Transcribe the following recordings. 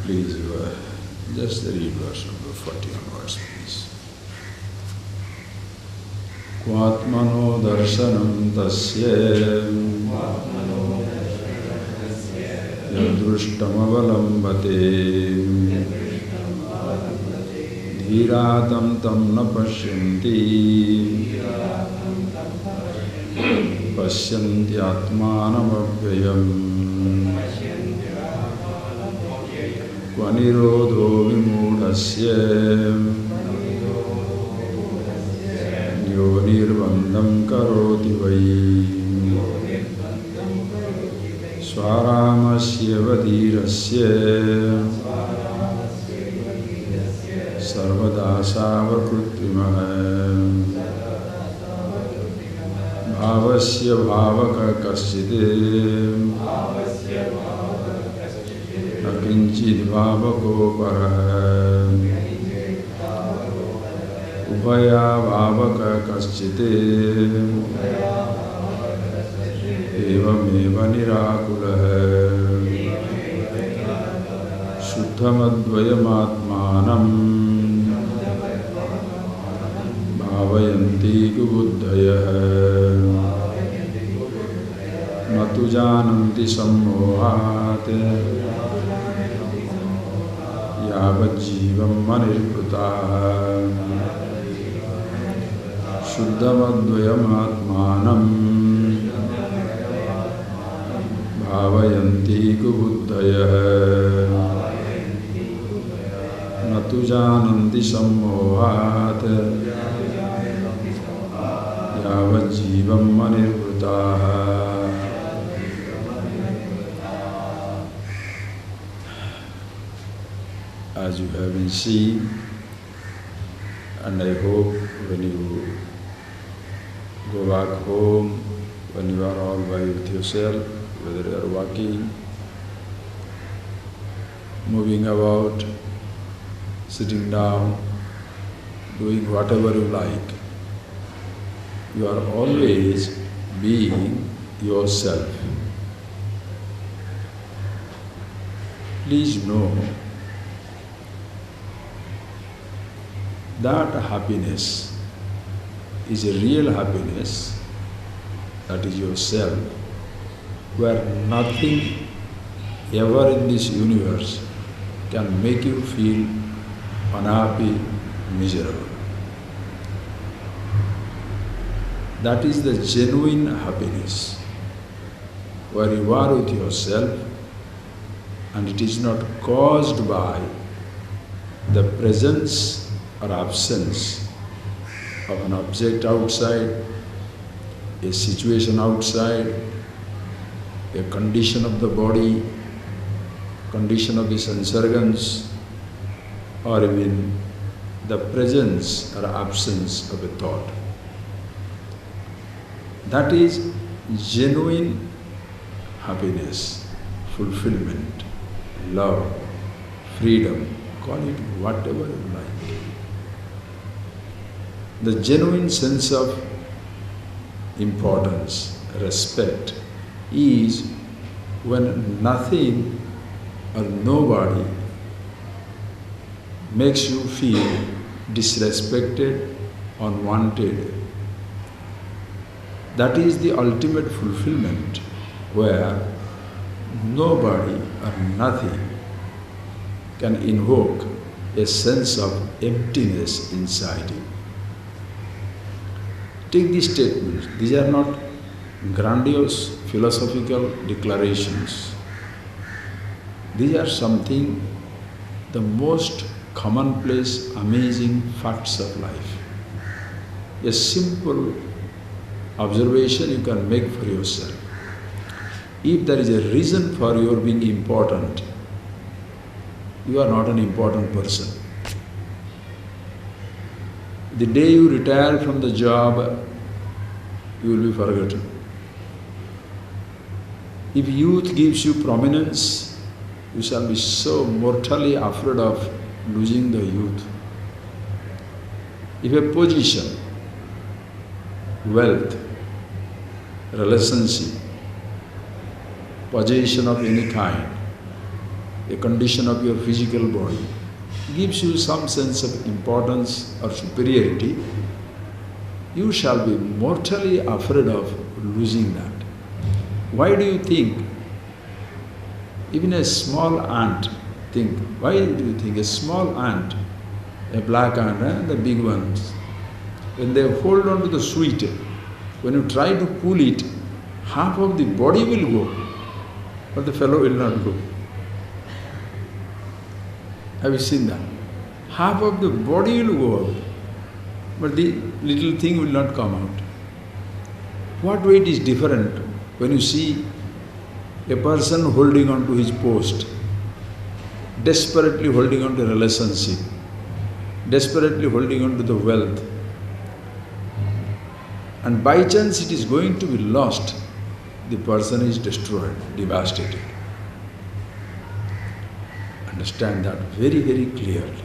Please, just read verse number 40 onwards, please. Kvatmano darshanam tasya yadrushtam avalambate dhiratam tam na pashyanti pashyanti atmanam avyayam Kvanirodho vimudhasya yo nirvandam karoti vai swaramasya vadhirasya sarvada savakrutvimah bhavasya bhavaka kasyate Kinchid bhavako parah Ubhaya bhavaka kaschite Evam eva nirakulah Shuddhamadvayam atmanam Bhavayanti kubuddhayah Matu jananti sammohat Yavajivam manirputah Shuddhamadvayam atmanam Bhavayanti kubuddhayah Natu jananti sammohat Yavajivam manirputah. As you have been seeing, and I hope when you go back home, when you are all by with yourself, whether you are walking, moving about, sitting down, doing whatever you like, you are always being yourself. Please know that happiness is a real happiness, that is yourself, where nothing ever in this universe can make you feel unhappy, miserable. That is the genuine happiness, where you are with yourself and it is not caused by the presence or absence of an object outside, a situation outside, a condition of the body, condition of the sense organs, or even the presence or absence of a thought. That is genuine happiness, fulfillment, love, freedom, call it whatever you like. The genuine sense of importance, respect, is when nothing or nobody makes you feel disrespected, unwanted. That is the ultimate fulfillment, where nobody or nothing can invoke a sense of emptiness inside you. Take these statements. These are not grandiose philosophical declarations. These are something, the most commonplace, amazing facts of life. A simple observation you can make for yourself. If there is a reason for your being important, you are not an important person. The day you retire from the job, you will be forgotten. If youth gives you prominence, you shall be so mortally afraid of losing the youth. If a position, wealth, relationship, possession of any kind a condition of your physical body, gives you some sense of importance or superiority, you shall be mortally afraid of losing that. Why do you think? Even a small ant, why do you think a small ant, a black ant and the big ones, when they hold on to the sweet, when you try to pull it, half of the body will go, but the fellow will not go. Have you seen that? Half of the body will go out, but the little thing will not come out. What way it is different when you see a person holding on to his post, desperately holding on to a relationship, desperately holding on to the wealth, and by chance it is going to be lost, the person is destroyed, devastated. Understand that very, very clearly.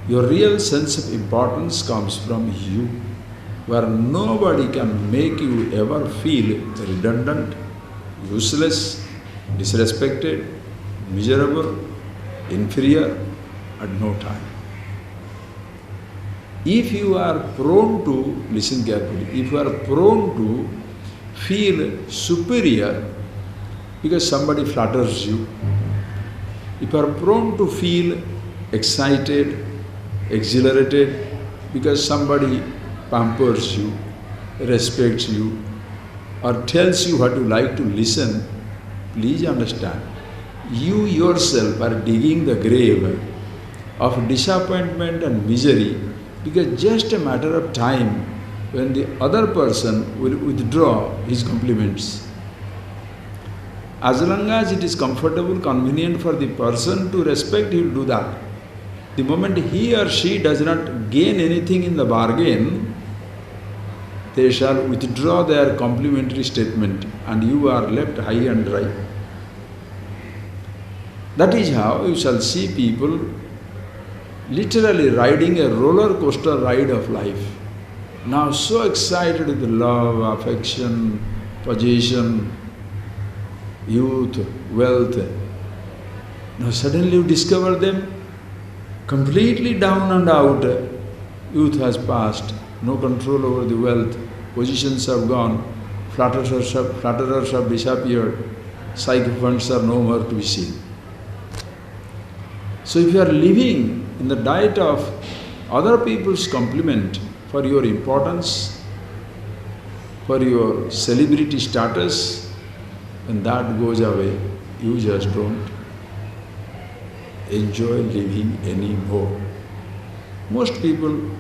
Your real sense of importance comes from you, where nobody can make you ever feel redundant, useless, disrespected, miserable, inferior at no time. If you are prone to, listen carefully, if you are prone to feel superior because somebody flatters you, if you are prone to feel excited, exhilarated because somebody pampers you, respects you, or tells you what you like to listen, please understand, you yourself are digging the grave of disappointment and misery, because just a matter of time when the other person will withdraw his compliments. As long as it is comfortable, convenient for the person to respect, he will do that. The moment he or she does not gain anything in the bargain, they shall withdraw their complimentary statement and you are left high and dry. That is how you shall see people literally riding a roller coaster ride of life. Now so excited with love, affection, possession, youth, wealth. Now suddenly you discover them completely down and out. Youth has passed, no control over the wealth, positions have gone, flatterers have disappeared, sycophants are no more to be seen. So if you are living in the diet of other people's compliment for your importance, for your celebrity status, when that goes away, you just don't enjoy living anymore. Most people,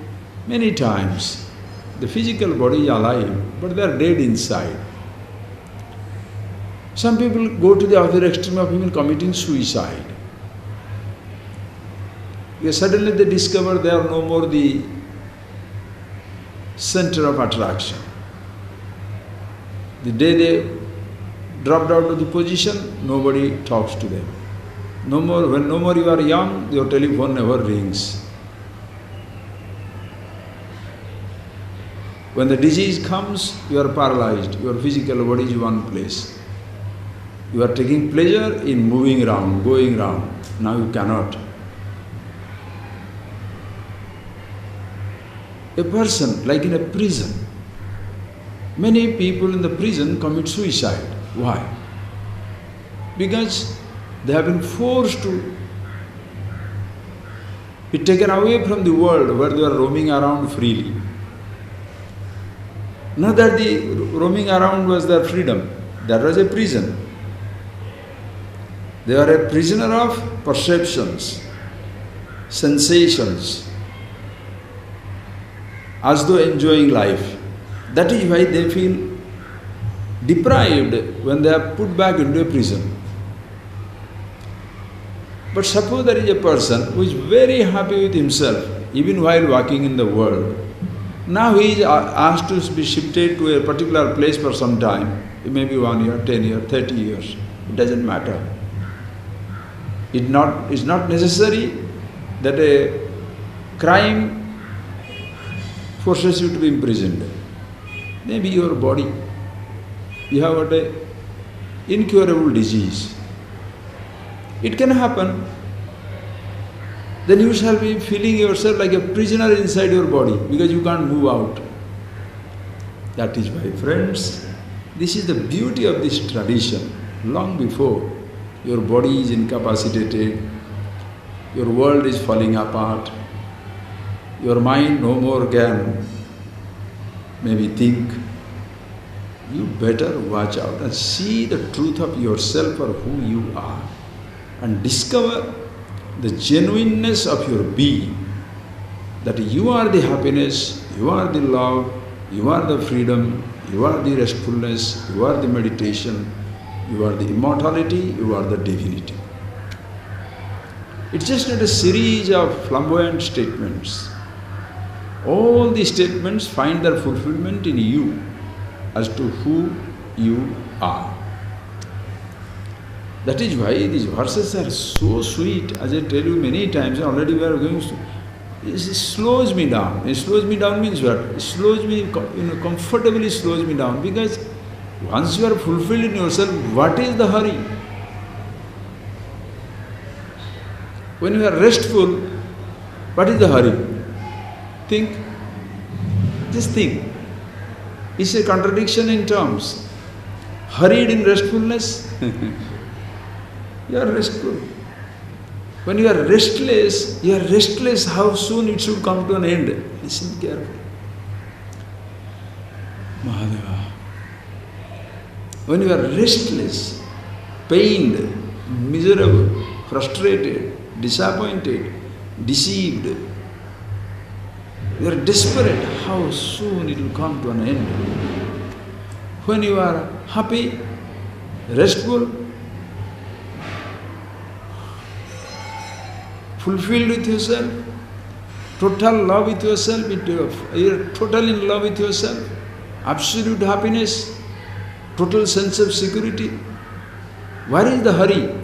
many times, the physical body is alive, but they are dead inside. Some people go to the other extreme of even committing suicide. Because suddenly they discover they are no more the center of attraction. The day they dropped out of the position, nobody talks to them. When no more you are young, your telephone never rings. When the disease comes, you are paralyzed, your physical body is one place. You are taking pleasure in moving around, going around. Now you cannot. A person, like in a prison, many people in the prison commit suicide. Why? Because they have been forced to be taken away from the world where they are roaming around freely. Not that the roaming around was their freedom, that was a prison. They are a prisoner of perceptions, sensations, as though enjoying life. That is why they feel deprived when they are put back into a prison. But suppose there is a person who is very happy with himself, even while walking in the world. Now he is asked to be shifted to a particular place for some time. It may be 1 year, 10 years, 30 years. It doesn't matter. It's not necessary that a crime forces you to be imprisoned. Maybe your body, you have got an incurable disease. It can happen. Then you shall be feeling yourself like a prisoner inside your body because you can't move out. That is why, friends, this is the beauty of this tradition. Long before your body is incapacitated, your world is falling apart, your mind no more can maybe think, you better watch out and see the truth of yourself for who you are and discover the genuineness of your being, that you are the happiness, you are the love, you are the freedom, you are the restfulness, you are the meditation, you are the immortality, you are the divinity. It's just not a series of flamboyant statements. All these statements find their fulfillment in you as to who you are. That is why these verses are so sweet. As I tell you many times, already we are going to... It slows me down. It slows me down means what? It slows me, comfortably slows me down, because once you are fulfilled in yourself, what is the hurry? When you are restful, what is the hurry? Think. Just think. It's a contradiction in terms. Hurried in restfulness. You are restful. When you are restless how soon it should come to an end. Listen carefully. Mahadeva. When you are restless, pained, miserable, frustrated, disappointed, deceived, you are desperate, how soon it will come to an end. When you are happy, restful, fulfilled with yourself, total love with yourself, you are total in love with yourself, absolute happiness, total sense of security. Where is the hurry?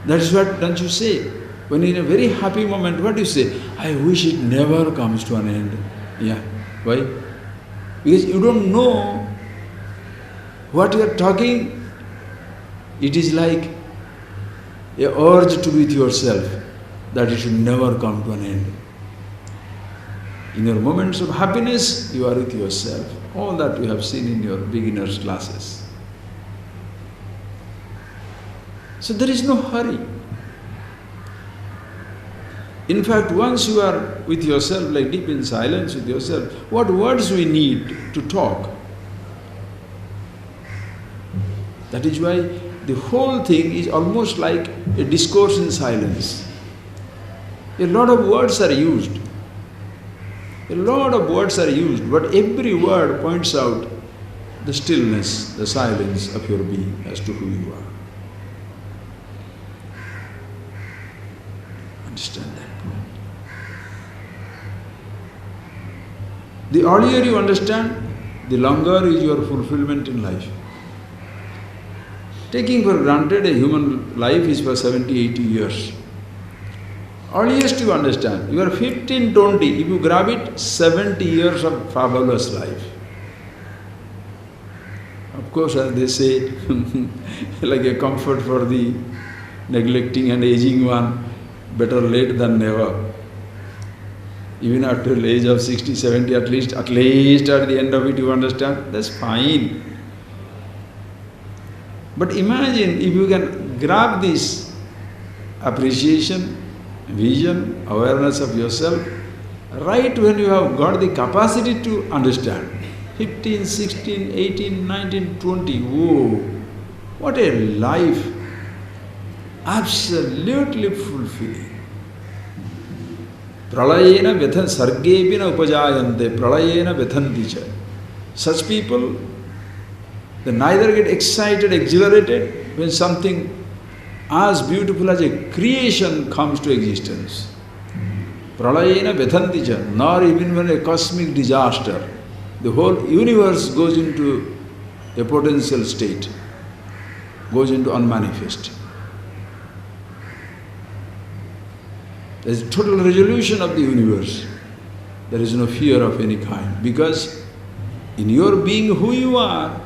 That is what, don't you say? When in a very happy moment, what do you say? I wish it never comes to an end. Yeah. Why? Because you don't know what you are talking. It is like a urge to be with yourself, that it should never come to an end. In your moments of happiness, you are with yourself. All that we have seen in your beginners' classes. So there is no hurry. In fact, once you are with yourself, like deep in silence with yourself, what words we need to talk? That is why the whole thing is almost like a discourse in silence. A lot of words are used. A lot of words are used, but every word points out the stillness, the silence of your being as to who you are. Understand that. The earlier you understand, the longer is your fulfillment in life. Taking for granted a human life is for 70, 80 years. Earliest you understand, you are 15, 20, if you grab it, 70 years of fabulous life. Of course, as they say, like a comfort for the neglecting and aging one, better late than never. Even after the age of 60, 70, at least at the end of it you understand, that's fine. But imagine if you can grab this appreciation, vision, awareness of yourself, right when you have got the capacity to understand. 15, 16, 18, 19, 20, whoa, what a life! Absolutely fulfilling. Pralayena vethan sargebina upajayante, pralayena vethanticha. Such people, they neither get excited, exhilarated when something as beautiful as a creation comes to existence. Pralayena vethanticha, nor even when a cosmic disaster, the whole universe goes into a potential state, goes into unmanifest. There is total resolution of the universe. There is no fear of any kind, because In your being who you are,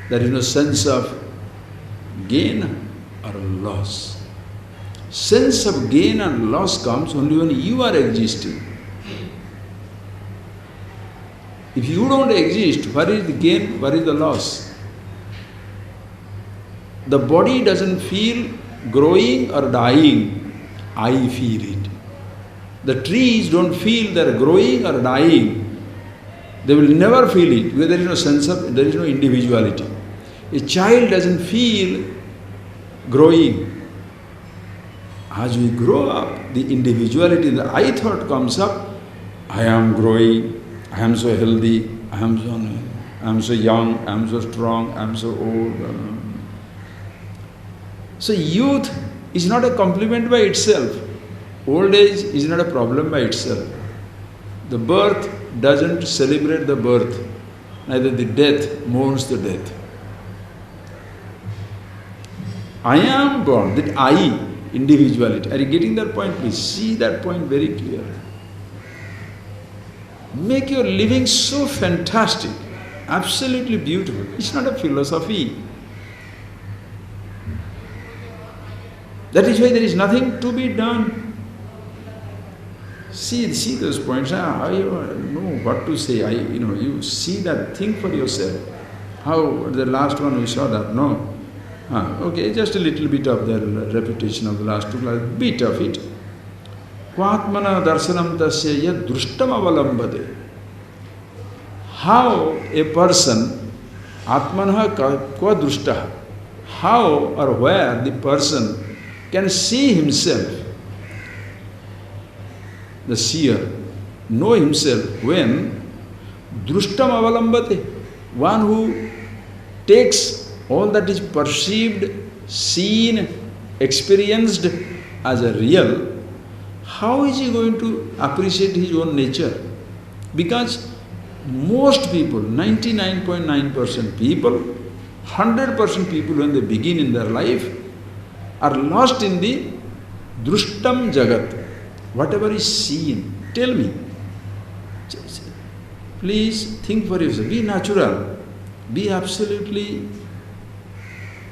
there is no sense of gain or loss. Sense of gain and loss comes only when you are existing. If you don't exist, where is the gain, where is the loss? The body doesn't feel growing or dying, I feel it. The trees don't feel they're growing or dying. They will never feel it because there is no sense of, there is no individuality. A child doesn't feel growing. As we grow up, the individuality, the I thought comes up, I am growing, I am so healthy, I am so young, I am so strong, I am so old. So youth is not a compliment by itself. Old age is not a problem by itself. The birth doesn't celebrate the birth, neither the death mourns the death. I am born, that I, individuality. Are you getting that point? Please see that point very clear. Make your living so fantastic, absolutely beautiful. It's not a philosophy. That is why there is nothing to be done. See those points. I don't know what to say. You see that, think for yourself. How the last one we saw that? No. Okay, just a little bit of the repetition of the last two classes, bit of it. Kvatmana darsanam tasya yad drushtam avalambade. How a person, atmanaha kva drushtaha, how or where the person can see himself, the seer, know himself when drushtam avalambate, one who takes all that is perceived, seen, experienced as a real, how is he going to appreciate his own nature? Because most people, 99.9% people, 100% people when they begin in their life are lost in the drushtam jagat, whatever is seen. Tell me. Please think for yourself. Be natural. Be absolutely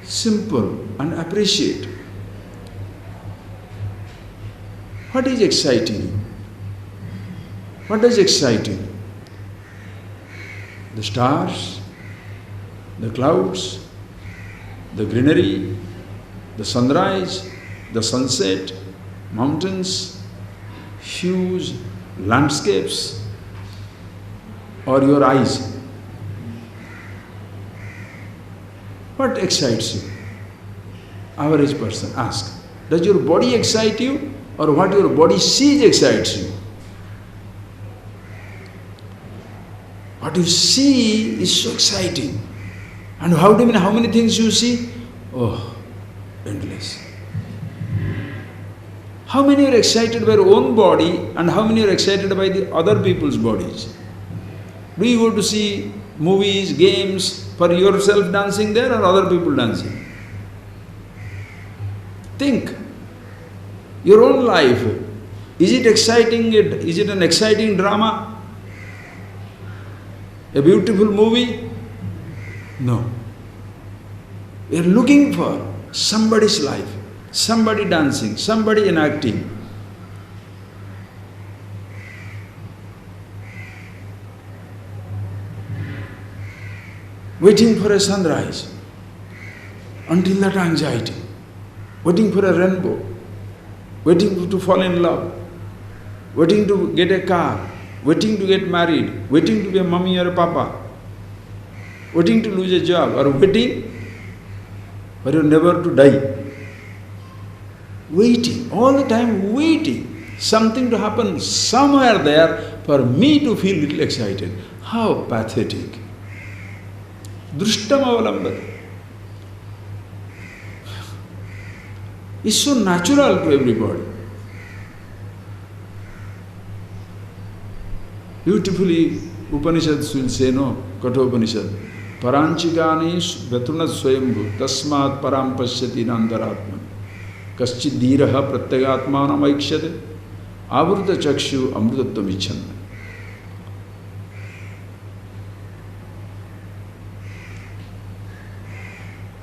simple and appreciate. What is exciting you? What does excite you? The stars, the clouds, the greenery, the sunrise, the sunset, mountains, huge landscapes, or your eyes? What excites you? Average person, ask. Does your body excite you, or what your body sees excites you? What you see is so exciting. And how many things you see? Oh, endless. How many are excited by your own body and how many are excited by the other people's bodies? Do you go to see movies, games, for yourself dancing there or other people dancing? Think. Your own life, is it exciting? Is it an exciting drama? A beautiful movie? No. We are looking for somebody's life, somebody dancing, somebody enacting. Waiting for a sunrise, until that anxiety, waiting for a rainbow, waiting to fall in love, waiting to get a car, waiting to get married, waiting to be a mummy or a papa, waiting to lose a job, or waiting for you never to die. Waiting, all the time waiting, something to happen somewhere there for me to feel a little excited. How pathetic. Drushtam avalambate. It's so natural to everybody. Beautifully, Upanishads will say, no, Kathopanishad, Paranchikani Vatrunat Swayambhu, Tasmat Param Pashyati Nandaratman, Kaschid Dhiraha Pratyagatmanam Aikshate, Avruta Chakshu Amrutatvam Ichchanda.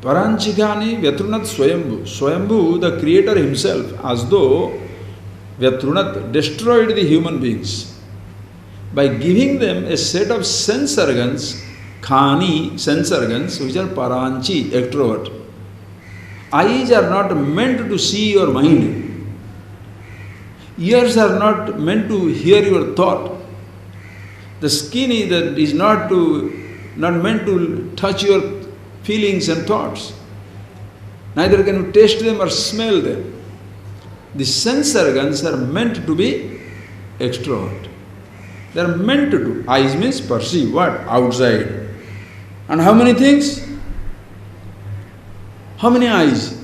Paranchikani Vyatrunat Swayambhu. Swayambhu, the creator himself, as though Vyatrunat destroyed the human beings by giving them a set of sense organs, khani, sense organs, which are paranchi, extrovert. Eyes are not meant to see your mind. Ears are not meant to hear your thought. The skin is not meant to touch your feelings and thoughts. Neither can you taste them or smell them. The sense organs are meant to be extrovert. They are meant to do. Eyes means perceive what? Outside. And how many things? How many eyes?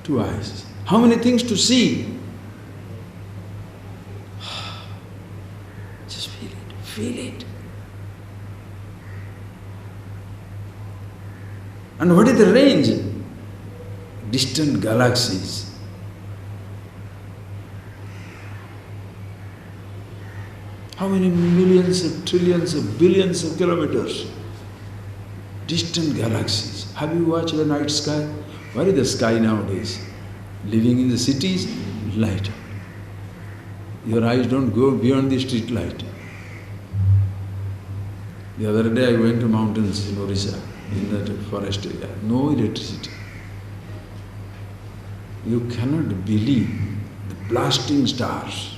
2 eyes. How many things to see? Just feel it. Feel it. And what is the range? Distant galaxies. How many millions of trillions of billions of kilometers? Distant galaxies. Have you watched the night sky? What is the sky nowadays? Living in the cities, light. Your eyes don't go beyond the street light. The other day I went to mountains in Orissa, in that forest area. No electricity. You cannot believe the blasting stars.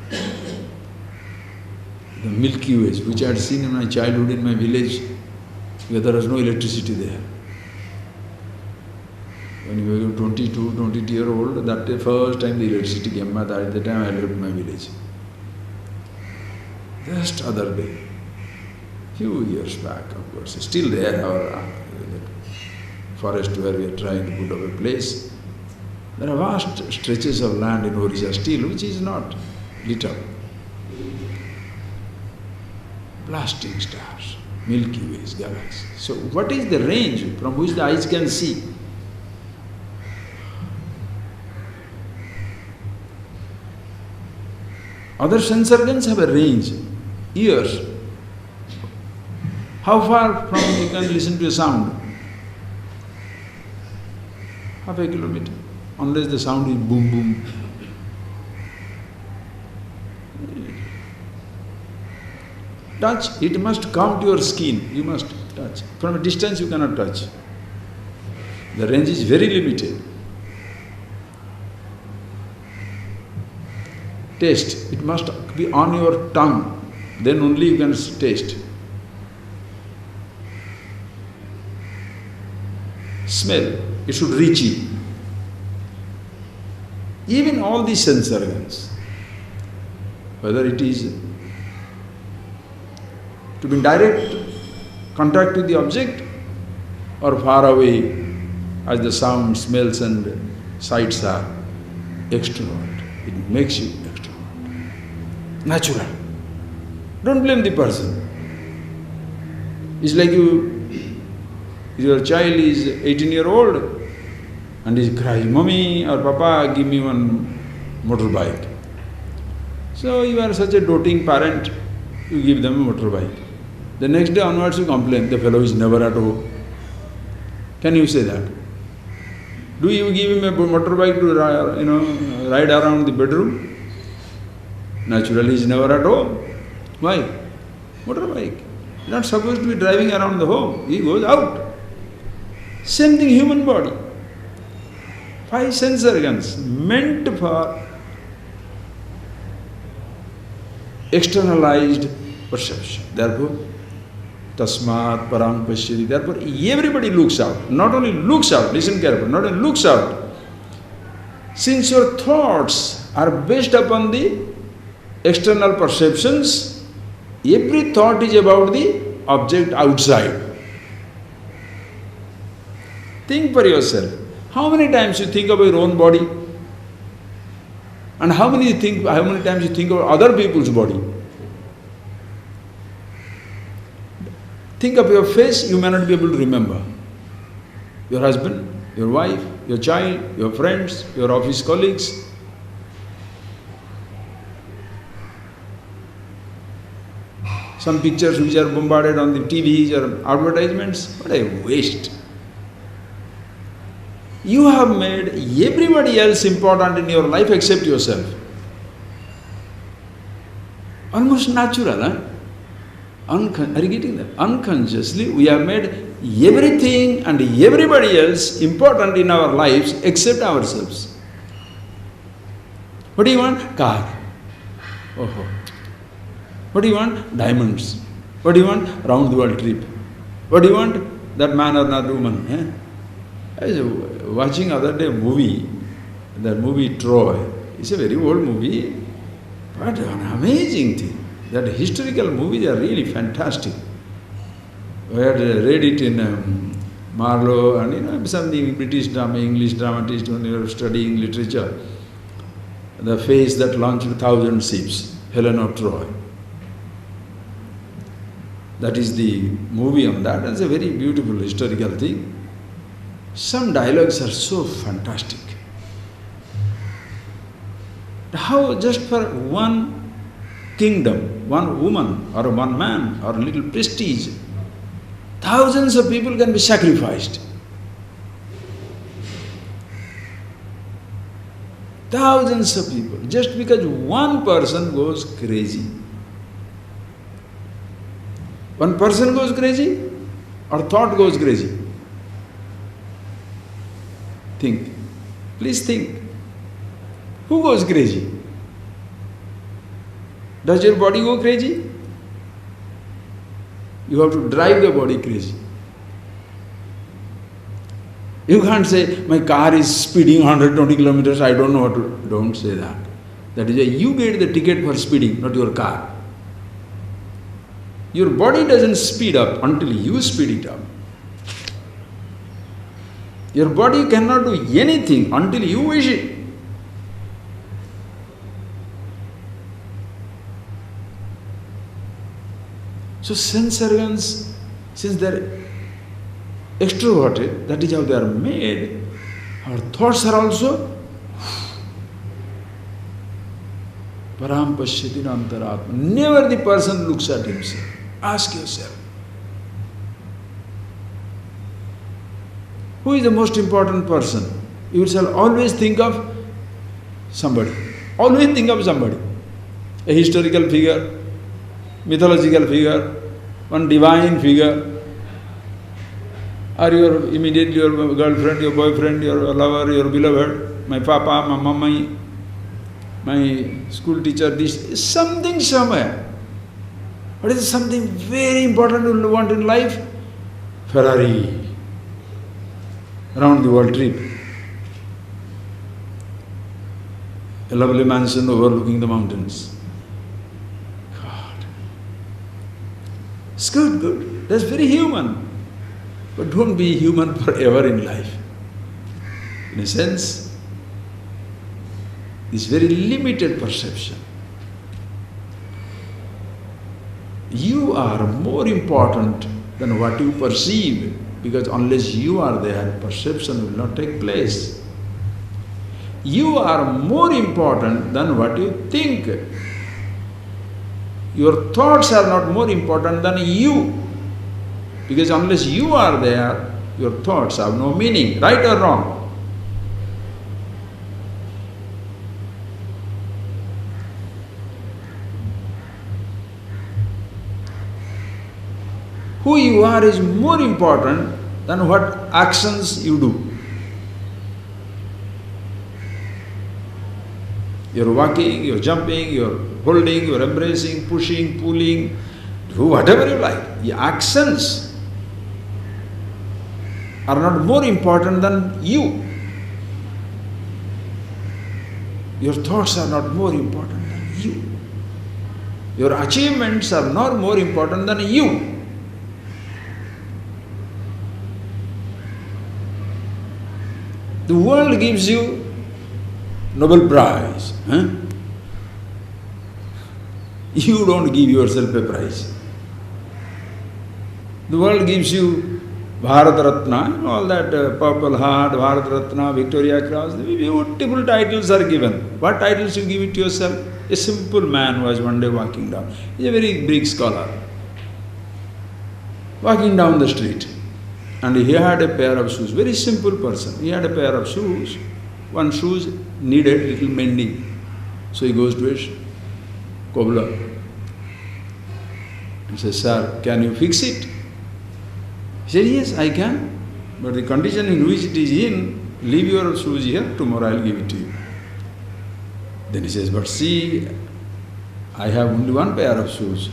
The Milky Ways, which I had seen in my childhood in my village, where there was no electricity there. When you were 22, 23-year-old, that the first time the electricity came, at the time I left my village. Just other day, few years back, of course, still there, our forest where we are trying to put up a place. There are vast stretches of land in Orissa still, which is not lit up. Blasting stars, Milky Ways, galaxies. So what is the range from which the eyes can see? Other sense organs have a range. Ears. How far from you can listen to a sound? Half a kilometer. Unless the sound is boom, boom. Touch, it must come to your skin. You must touch. From a distance you cannot touch. The range is very limited. Taste, it must be on your tongue. Then only you can taste. Smell, it should reach you. Even all these sense organs, whether it is to be in direct contact with the object or far away as the sound, smells and sights are, extrovert. It makes you extrovert. Natural. Don't blame the person. It's like your child is 18-year-old and he cries, "Mommy or Papa, give me one motorbike." So you are such a doting parent, you give them a motorbike. The next day onwards you complain, the fellow is never at home. Can you say that? Do you give him a motorbike to ride around the bedroom? Naturally he is never at home. Why? Motorbike. He is not supposed to be driving around the home. He goes out. Same thing human body. 5 sense organs meant for externalized perception. Therefore, tasmat parang pashyati. Therefore, everybody looks out. Not only looks out, listen carefully, not only looks out. Since your thoughts are based upon the external perceptions, every thought is about the object outside. Think for yourself. How many times you think of your own body? And how many times you think of other people's body? Think of your face, you may not be able to remember. Your husband, your wife, your child, your friends, your office colleagues. some pictures which are bombarded on the TVs or advertisements. What a waste. You have made everybody else important in your life except yourself. Almost natural, huh? Are you getting that? Unconsciously, we have made everything and everybody else important in our lives except ourselves. What do you want? Car. Oh. What do you want? Diamonds. What do you want? Round the world trip. What do you want? That man or that woman. Eh? I was watching other day a movie, that movie Troy. It's a very old movie, but an amazing thing. That historical movies are really fantastic. I had read it in Marlowe and something British drama, English dramatist when you are studying literature. The face that launched 1,000 ships, Helen of Troy. That is the movie on that. It's a very beautiful historical thing. Some dialogues are so fantastic. How just for one kingdom, one woman or one man or a little prestige, thousands of people can be sacrificed. Thousands of people, just because one person goes crazy. One person goes crazy or thought goes crazy? Think. Please think. Who goes crazy? Does your body go crazy? You have to drive the body crazy. You can't say, my car is speeding 120 kilometers, I don't know what to... Don't say that. That is why you get the ticket for speeding, not your car. Your body doesn't speed up until you speed it up. Your body cannot do anything until you wish it. So sense organs, since they are extroverted, that is how they are made, our thoughts are also param pashyati antaratma. Never the person looks at himself. Ask yourself. Who is the most important person? You shall always think of somebody. Always think of somebody. A historical figure, mythological figure, one divine figure, or your immediate, your girlfriend, your boyfriend, your lover, your beloved, my papa, my mummy, my school teacher, this is something somewhere. What is something very important you want in life? Ferrari. Around the world trip. A lovely mansion overlooking the mountains. God. It's good, good. That's very human. But don't be human forever in life. In a sense, this very limited perception. You are more important than what you perceive, because unless you are there, perception will not take place. You are more important than what you think. Your thoughts are not more important than you, because unless you are there, your thoughts have no meaning, right or wrong. Who you are is more important than what actions you do. You're walking, you're jumping, you're holding, you're embracing, pushing, pulling, do whatever you like. The actions are not more important than you. Your thoughts are not more important than you. Your achievements are not more important than you. The world gives you Nobel Prize. Huh? You don't give yourself a prize. The world gives you Bharat Ratna, all that Purple Heart, Bharat Ratna, Victoria Cross, beautiful titles are given. What titles you give it to yourself? A simple man who was one day walking down. He is a very big scholar. walking down the street. And he had a pair of shoes, very simple person. He had a pair of shoes. One shoes needed little mending. So he goes to a cobbler. He says, "Sir, can you fix it?" He said, "Yes, I can. But the condition in which it is in, leave your shoes here, tomorrow I'll give it to you." Then he says, "But see, I have only one pair of shoes.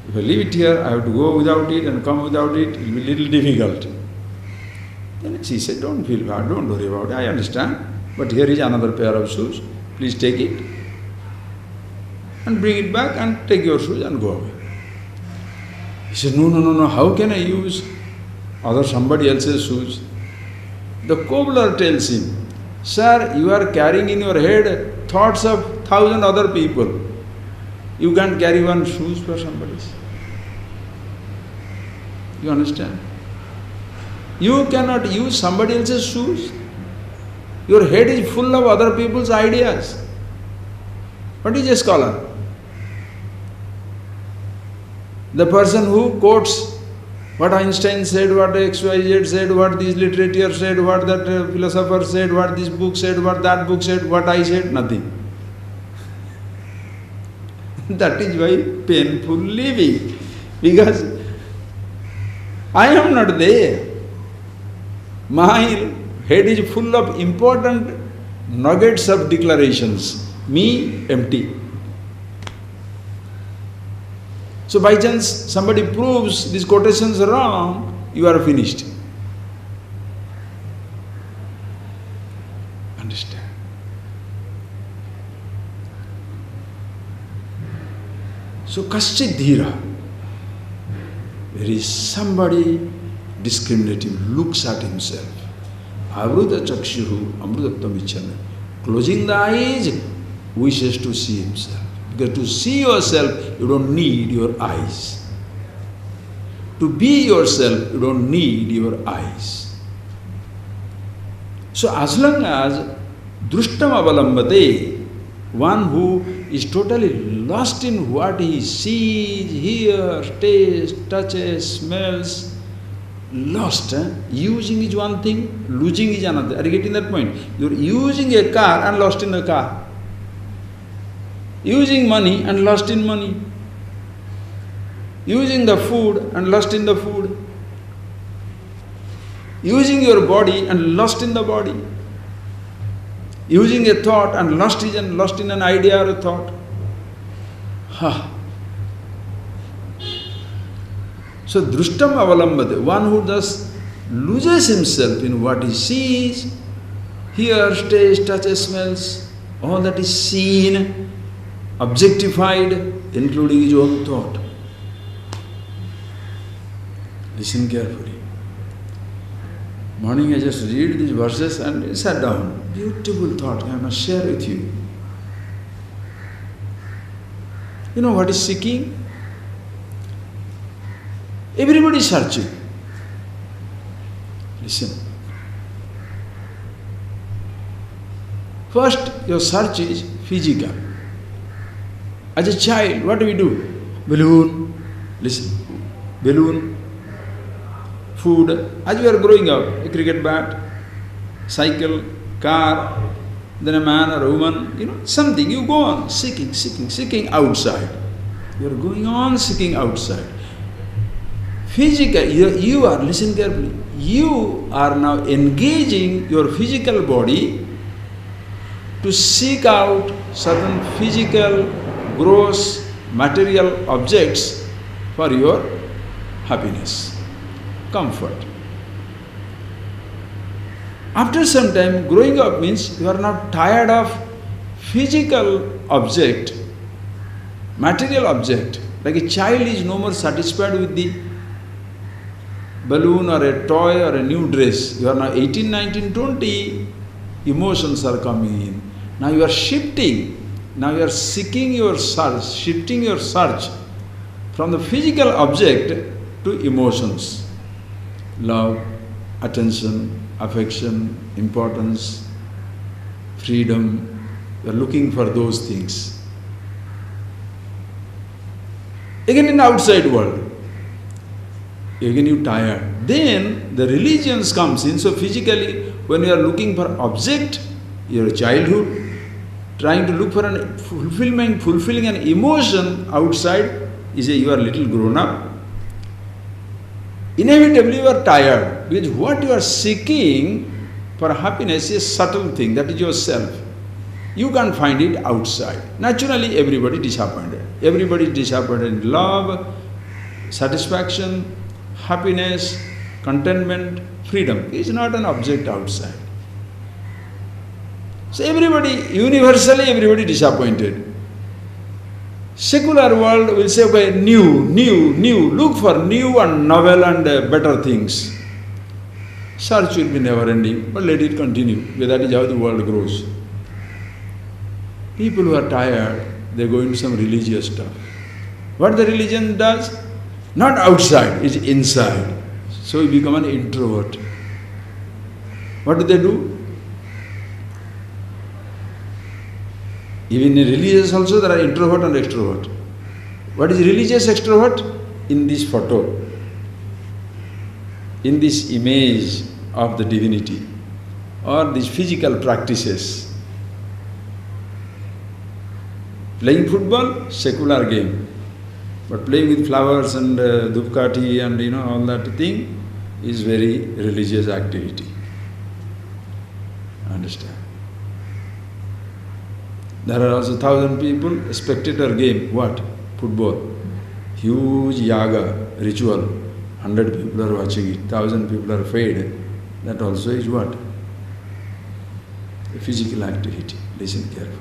If I leave it here, I have to go without it and come without it. It will be a little difficult." Then she said, "Don't feel bad, don't worry about it. I understand. But here is another pair of shoes. Please take it and bring it back and take your shoes and go away." He said, No. How can I use somebody else's shoes?" The cobbler tells him, "Sir, you are carrying in your head thoughts of 1,000 other people. You can't carry one shoes for somebody else." You understand? You cannot use somebody else's shoes. Your head is full of other people's ideas. What is a scholar? The person who quotes what Einstein said, what XYZ said, what this literature said, what that philosopher said, what this book said, what that book said, what I said, nothing. That is why painful living, because I am not there. My head is full of important nuggets of declarations. Me, empty. So by chance somebody proves these quotations are wrong, you are finished. Understand? So kaschit dhira, there is somebody discriminating, looks at himself. Avruta chakshuhu amrutatvam ichchana. Closing the eyes, wishes to see himself. Because to see yourself, you don't need your eyes. To be yourself, you don't need your eyes. So as long as drushtam avalambate, one who is totally lost in what he sees, hears, tastes, touches, smells, lost. Using is one thing, losing is another. Are you getting that point? You are using a car and lost in a car. Using money and lost in money. Using the food and lost in the food. Using your body and lost in the body. Using a thought and lost in an idea or a thought. So drushtam avalambate, one who thus loses himself in what he sees, hears, tastes, touches, smells, all that is seen, objectified, including his own thought. Listen carefully. Morning I just read these verses and sat down. Beautiful thought I must share with you. You know what is seeking? Everybody is searching. Listen. First, your search is physical. As a child, what do we do? Balloon. Listen. Balloon. Food. As you are growing up, a cricket bat, cycle, car, then a man or a woman, something. You go on seeking outside. You are going on seeking outside. Physical, you are, listen carefully, you are now engaging your physical body to seek out certain physical, gross, material objects for your happiness, comfort. After some time, growing up means you are not tired of physical object, material object. Like a child is no more satisfied with the balloon or a toy or a new dress. You are now 18, 19, 20, emotions are coming in. Now you are shifting. Now you are seeking your search, shifting your search from the physical object to emotions. Love, attention, affection, importance, freedom. You are looking for those things. Again in the outside world, again you tired. Then the religions comes in. So physically, when you are looking for object, your childhood, trying to look for an fulfilling an emotion outside, is you are little grown up. Inevitably you are tired, because what you are seeking for happiness is a subtle thing, that is yourself. You can't find it outside. Naturally everybody disappointed. Everybody is disappointed in love, satisfaction, happiness, contentment, freedom. It is not an object outside. So everybody, universally everybody disappointed. Secular world will say, okay, new, look for new and novel and better things. Search will be never ending, but let it continue, because that is how the world grows. People who are tired, they go into some religious stuff. What the religion does? Not outside, it's inside. So you become an introvert. What do? Even in religious also there are introvert and extrovert. What is religious extrovert? In this photo, in this image of the divinity, or these physical practices. Playing football, secular game. But playing with flowers and dupkati and all that thing is very religious activity. Understand? There are also 1,000 people, a spectator game. What? Football. Huge yaga, ritual. 100 people are watching it, 1,000 people are fed. That also is what? A physical activity. Listen carefully.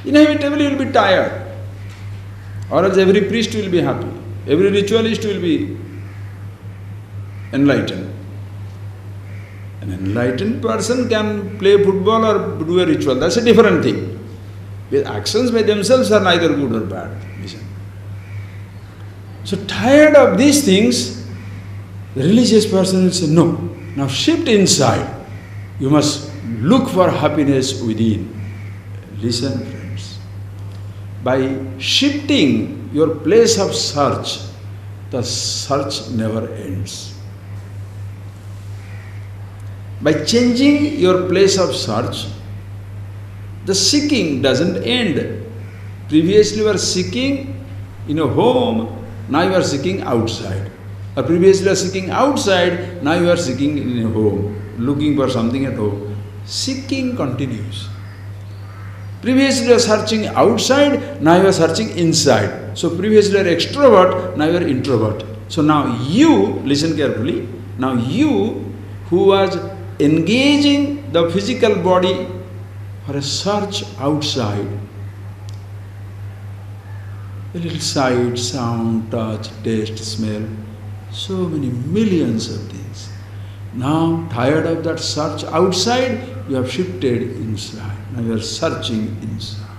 Inevitably you will be tired. Or else every priest will be happy. Every ritualist will be enlightened. An enlightened person can play football or do a ritual. That's a different thing. With actions by themselves are neither good or bad. Listen. So tired of these things, the religious person will say, no, now shift inside. You must look for happiness within. Listen, friends. By shifting your place of search, the search never ends. By changing your place of search, the seeking doesn't end. Previously you were seeking in a home, now you are seeking outside. Or previously you are seeking outside, now you are seeking in a home, looking for something at home. Seeking continues. Previously you are searching outside, now you are searching inside. So previously you are extrovert, now you are introvert. So now you, listen carefully, now you who was engaging the physical body for a search outside, a little sight, sound, touch, taste, smell, so many millions of things. Now, tired of that search outside, you have shifted inside. Now you are searching inside.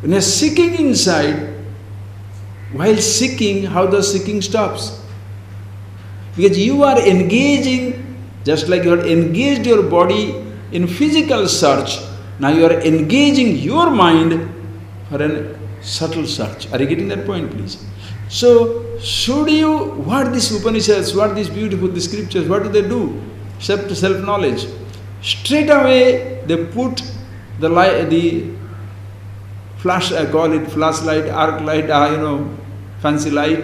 When you are seeking inside, while seeking, how the seeking stops? Because you are engaging, just like you are engaged your body in physical search, now you are engaging your mind for a subtle search. Are you getting that point, please? So, should you, what these Upanishads, what these beautiful the scriptures, what do? Self-knowledge. Straight away they put the light, the flash, I call it flashlight, arc light, fancy light.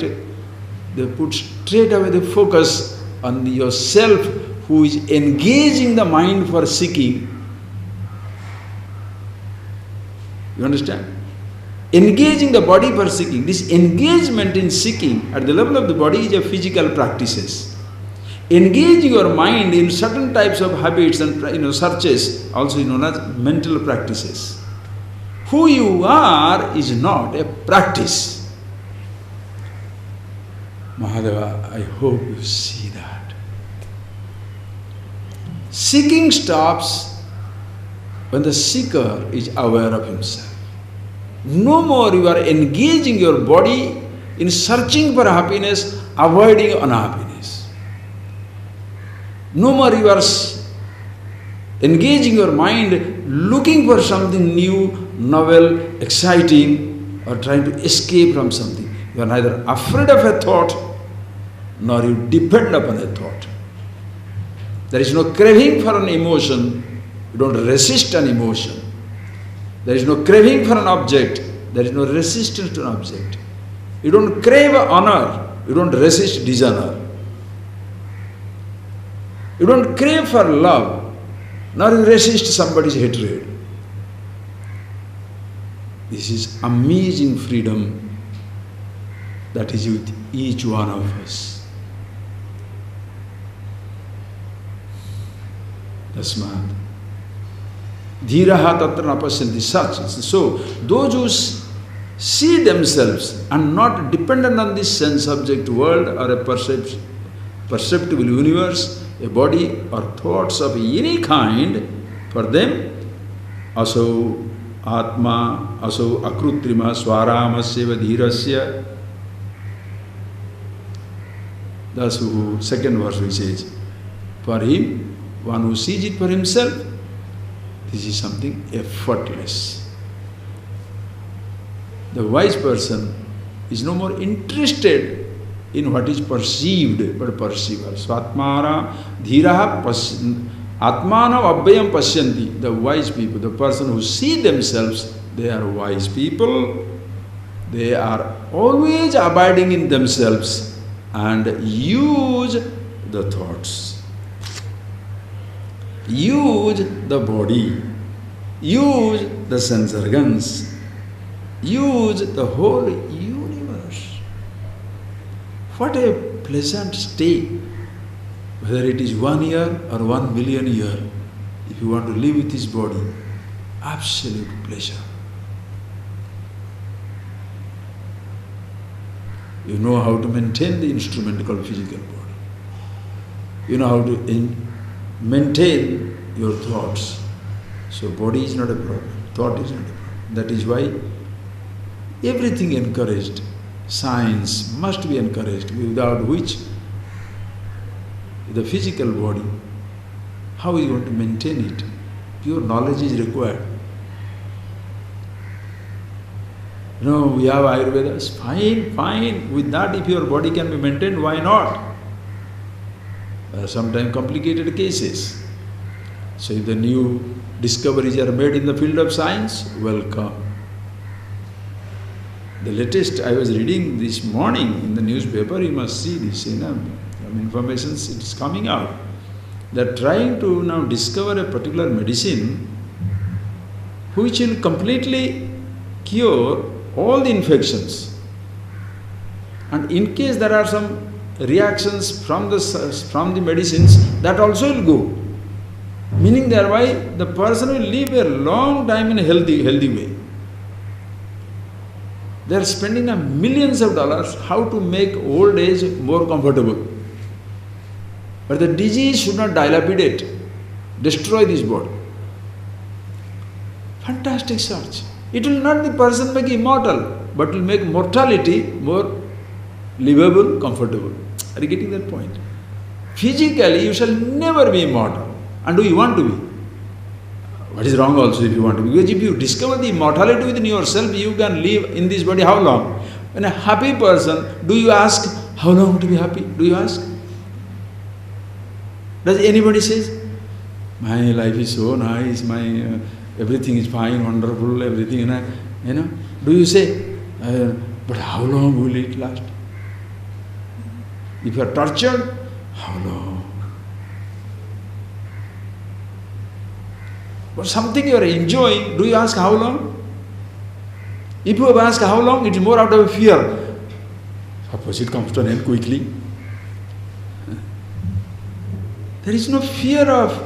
They put straight away the focus on yourself who is engaging the mind for seeking. You understand? Engaging the body for seeking. This engagement in seeking at the level of the body is a physical practices. Engaging your mind in certain types of habits and searches, also known as mental practices. Who you are is not a practice. Mahadeva, I hope you see that. Seeking stops when the seeker is aware of himself. No more you are engaging your body in searching for happiness, avoiding unhappiness. No more you are engaging your mind, looking for something new, novel, exciting, or trying to escape from something. You are neither afraid of a thought, nor you depend upon a thought. There is no craving for an emotion. You don't resist an emotion. There is no craving for an object. There is no resistance to an object. You don't crave honor. You don't resist dishonor. You don't crave for love, nor you resist somebody's hatred. This is amazing freedom that is with each one of us. Tasmat. Dhiraha tatra napasyanti. Such. So, those who see themselves and not dependent on this sense-object world or a perceptible universe, a body or thoughts of any kind, for them, aso atma, aso akrutrima, swaramasya dhirasya. That's who, second verse which says, for him, one who sees it for himself, this is something effortless. The wise person is no more interested in what is perceived, but perceiver. Swatmana dhiraha atmana abhyam pasyanti. The wise people, the person who see themselves, they are wise people. They are always abiding in themselves and use the thoughts, use the body, use the sense organs, use the whole universe. What a pleasant stay, whether it is 1 year or 1 million years, if you want to live with this body, absolute pleasure. You know how to maintain the instrument called physical body. You know how to maintain your thoughts. So body is not a problem, thought is not a problem. That is why everything encouraged. Science must be encouraged, without which the physical body, how are you going to maintain it? Pure knowledge is required. You know, we have Ayurvedas, fine. With that, if your body can be maintained, why not? Sometimes complicated cases. So if the new discoveries are made in the field of science, welcome. The latest I was reading this morning in the newspaper, you must see this, some information is coming out. They are trying to now discover a particular medicine which will completely cure all the infections. And in case there are some reactions from the medicines, that also will go. Meaning thereby the person will live a long time in a healthy way. They are spending millions of dollars how to make old age more comfortable. But the disease should not dilapidate, destroy this body. Fantastic search. It will not the person make immortal, but will make mortality more livable, comfortable. Are you getting that point? Physically, you shall never be immortal. And do you want to be? What is wrong also if you want to be? Because if you discover the immortality within yourself, you can live in this body how long? When a happy person, do you ask how long to be happy? Do you ask? Does anybody say, my life is so nice, my everything is fine, wonderful, everything, do you say, but how long will it last? If you are tortured, how long? But something you are enjoying, do you ask how long? If you have asked how long, it is more out of fear. Suppose it comes to an end quickly. There is no fear of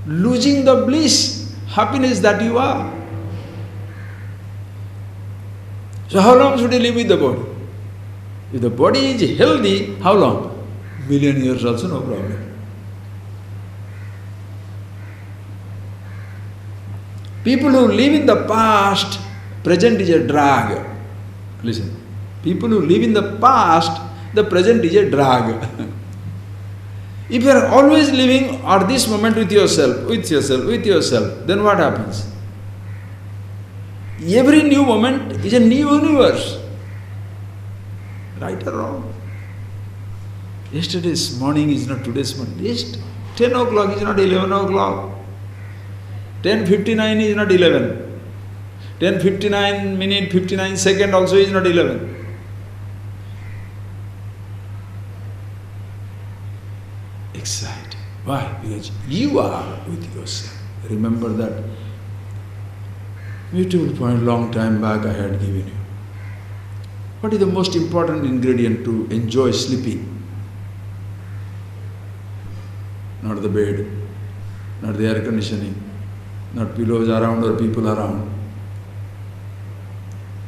losing the bliss, happiness that you are. So how long should you live with the body? If the body is healthy, how long? 1,000,000 years also no problem. People who live in the past, present is a drag. Listen, people who live in the past, the present is a drag. If you are always living at this moment with yourself, then what happens? Every new moment is a new universe. Right or wrong? Yesterday's morning is not today's morning. 10 o'clock is not 11 o'clock. 10:59 is not 11. 10:59 minute, 59 second also is not 11. Excited. Why? Because you are with yourself. Remember that beautiful point long time back I had given you. What is the most important ingredient to enjoy sleeping? Not the bed, not the air conditioning, not pillows around or people around.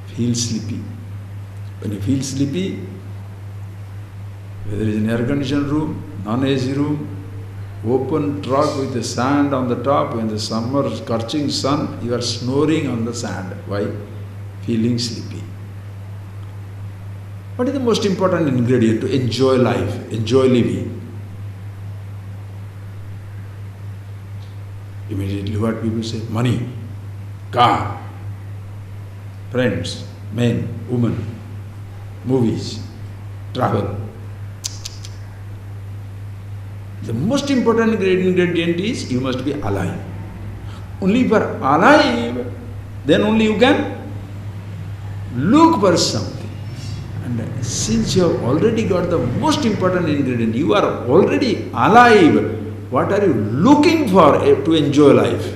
Feel sleepy. When you feel sleepy, whether it's an air conditioned room, non-AC room, open truck with the sand on the top, in the summer scorching sun, you are snoring on the sand. Why? Feeling sleepy. What is the most important ingredient to enjoy life, enjoy living? Immediately what people say? Money, car, friends, men, women, movies, travel. The most important ingredient is you must be alive. Only if you are alive, then only you can look for something. And since you have already got the most important ingredient, you are already alive, what are you looking for to enjoy life?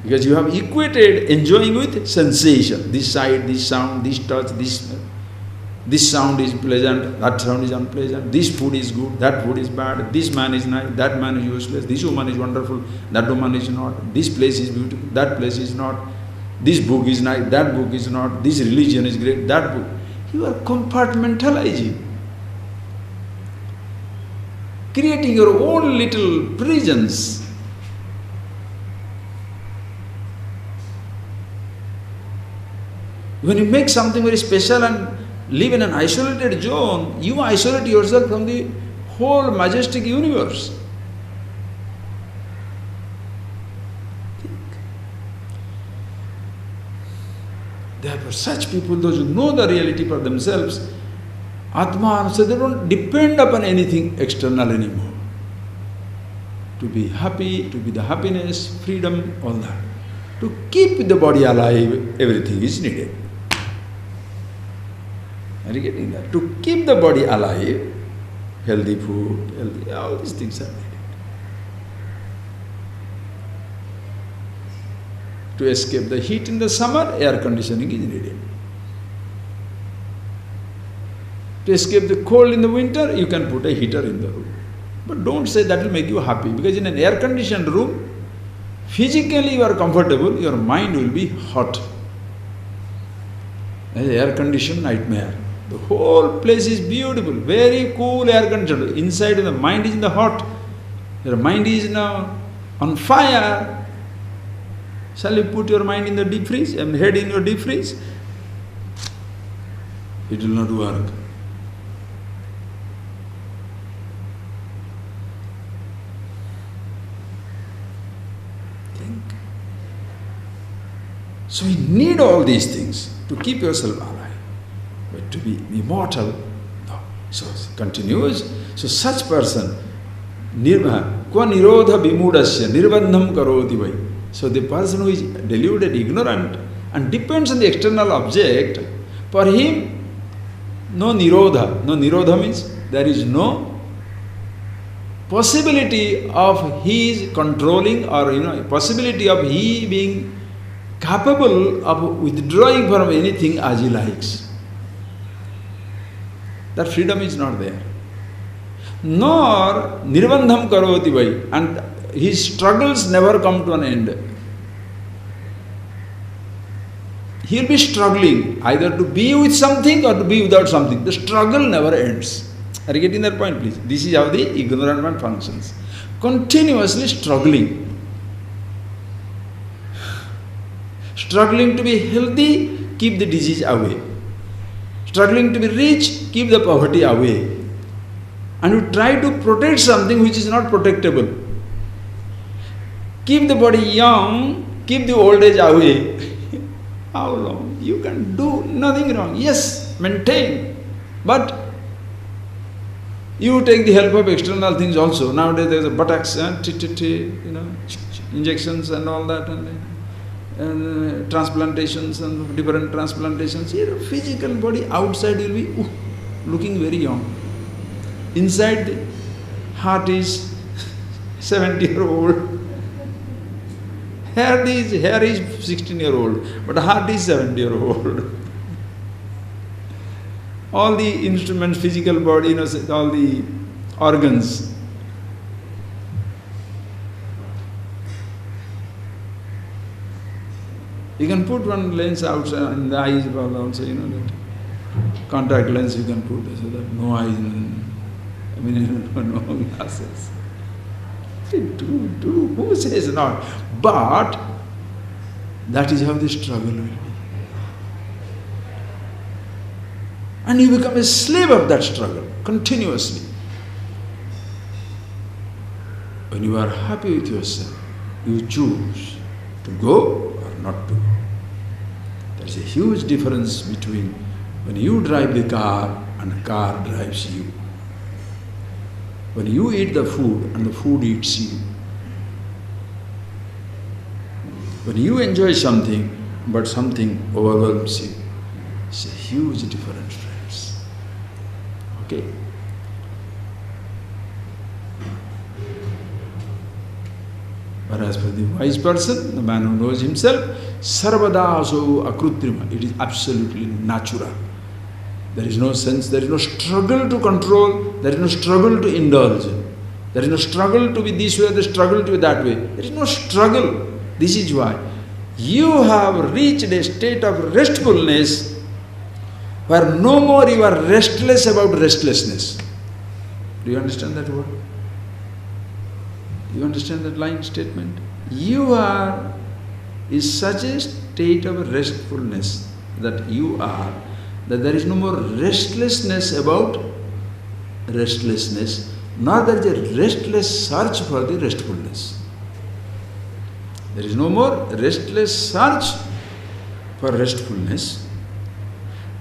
Because you have equated enjoying with sensation. This sight, this sound, this touch, this sound is pleasant, that sound is unpleasant, this food is good, that food is bad, this man is nice, that man is useless, this woman is wonderful, that woman is not, this place is beautiful, that place is not, this book is nice, that book is not, this religion is great, that book. You are compartmentalizing, creating your own little prisons. When you make something very special and live in an isolated zone, you isolate yourself from the whole majestic universe. Think. Therefore, such people, those who know the reality for themselves, Atma, so they don't depend upon anything external anymore. To be happy, to be the happiness, freedom, all that. To keep the body alive, everything is needed. Are you getting that? To keep the body alive, healthy food, all these things are needed. To escape the heat in the summer, air conditioning is needed. To escape the cold in the winter, you can put a heater in the room. But don't say that will make you happy, because in an air-conditioned room, physically you are comfortable, your mind will be hot. An air-conditioned nightmare. The whole place is beautiful, very cool air-conditioned. Inside the mind is in the hot. Your mind is now on fire. Shall you put your mind in the deep freeze and head in your deep freeze? It will not work. Think. So you need all these things to keep yourself alive. But to be immortal, no. So continues. So such person, kwa nirodha vimudasya nirvandham karoti vai. So the person who is deluded, ignorant, and depends on the external object, for him, no nirodha. No nirodha means there is no possibility of his controlling, or possibility of he being capable of withdrawing from anything as he likes. That freedom is not there. Nor nirvandham karoti vai, and his struggles never come to an end. He will be struggling either to be with something or to be without something. The struggle never ends. Are you getting that point, please? This is how the ignorant man functions. Continuously struggling. Struggling to be healthy, keep the disease away. Struggling to be rich, keep the poverty away. And you try to protect something which is not protectable. Keep the body young, keep the old age away. How long? You can do nothing wrong. Yes, maintain. But you take the help of external things also. Nowadays there is a buttocks, injections and all that, and transplantations and different transplantations. Your physical body outside will be looking very young. Inside the heart is 70-year-old. Hair is 16-year-old, but heart is 70-year-old. All the instruments, physical body, all the organs. You can put one lens outside in the eyes also, that contact lens you can put so that no eyes, no glasses. Do, who says not? But that is how the struggle will be. And you become a slave of that struggle continuously. When you are happy with yourself, you choose to go or not to go. There is a huge difference between when you drive the car and the car drives you. When you eat the food and the food eats you. When you enjoy something but something overwhelms you. It's a huge difference, friends. Okay? Whereas for the wise person, the man who knows himself, sarvada so akrutrima, it is absolutely natural. There is no sense, there is no struggle to control, there is no struggle to indulge. There is no struggle to be this way, there is struggle to be that way. There is no struggle. This is why you have reached a state of restfulness where no more you are restless about restlessness. Do you understand that word? Do you understand that line statement? You are is such a state of restfulness that you are, that there is no more restlessness about restlessness, nor there is a restless search for the restfulness. There is no more restless search for restfulness,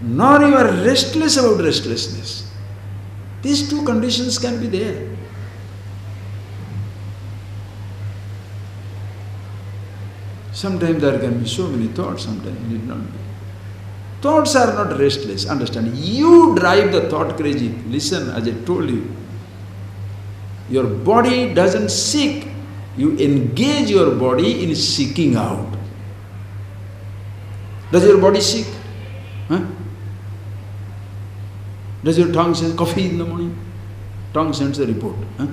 nor you are restless about restlessness. These two conditions can be there. Sometimes there can be so many thoughts, sometimes it need not be. Thoughts are not restless, understand. You drive the thought crazy. Listen, as I told you, your body doesn't seek. You engage your body in seeking out. Does your body seek? Huh? Does your tongue say coffee in the morning? Tongue sends a report. Huh?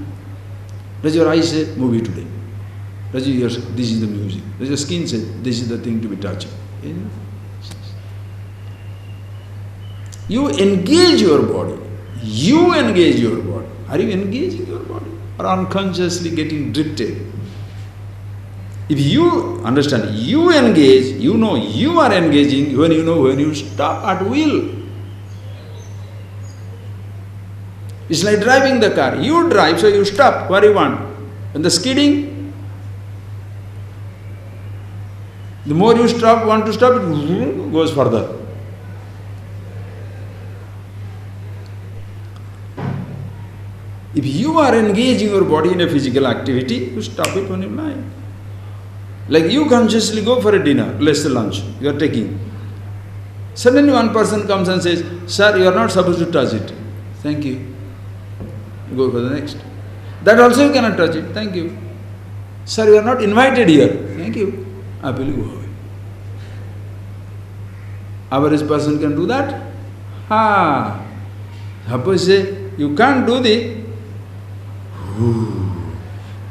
Does your eye say movie today? Does your ear say this is the music? Does your skin say this is the thing to be touched? You engage your body. You engage your body. Are you engaging your body? Or unconsciously getting drifted? If you understand, you engage, you know you are engaging when you know when you stop at will. It's like driving the car. You drive, so you stop. What do you want? When the skidding, the more you stop, want to stop, it goes further. If you are engaging your body in a physical activity, you stop it when you like. Like you consciously go for a dinner, let's say lunch, you are taking. Suddenly one person comes and says, sir, you are not supposed to touch it. Thank you. You go for the next. That also you cannot touch it. Thank you. Sir, you are not invited here. Thank you. Happily go away. Average person can do that? Suppose say, you can't do the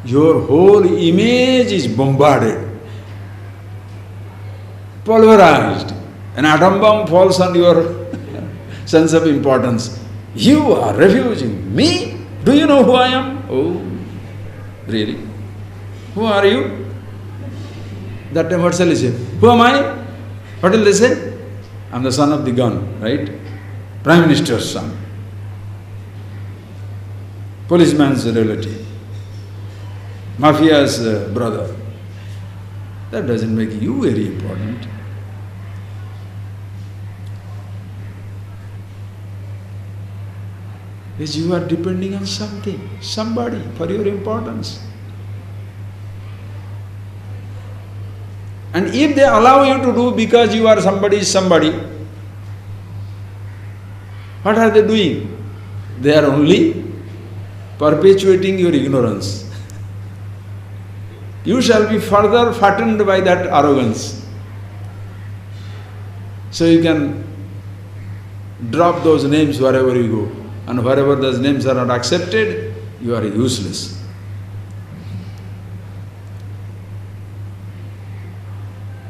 your whole image is bombarded, pulverized. An atom bomb falls on your sense of importance. You are refusing me? Do you know who I am? Oh, really? Who are you? That time what shall I say? Who am I? What will they say? I am the son of the gun, right? Prime Minister's son. Policeman's relative. Mafia's brother. That doesn't make you very important. Because you are depending on something, somebody for your importance. And if they allow you to do because you are somebody's somebody, what are they doing? They are only perpetuating your ignorance. You shall be further fattened by that arrogance. So you can drop those names wherever you go. And wherever those names are not accepted, you are useless.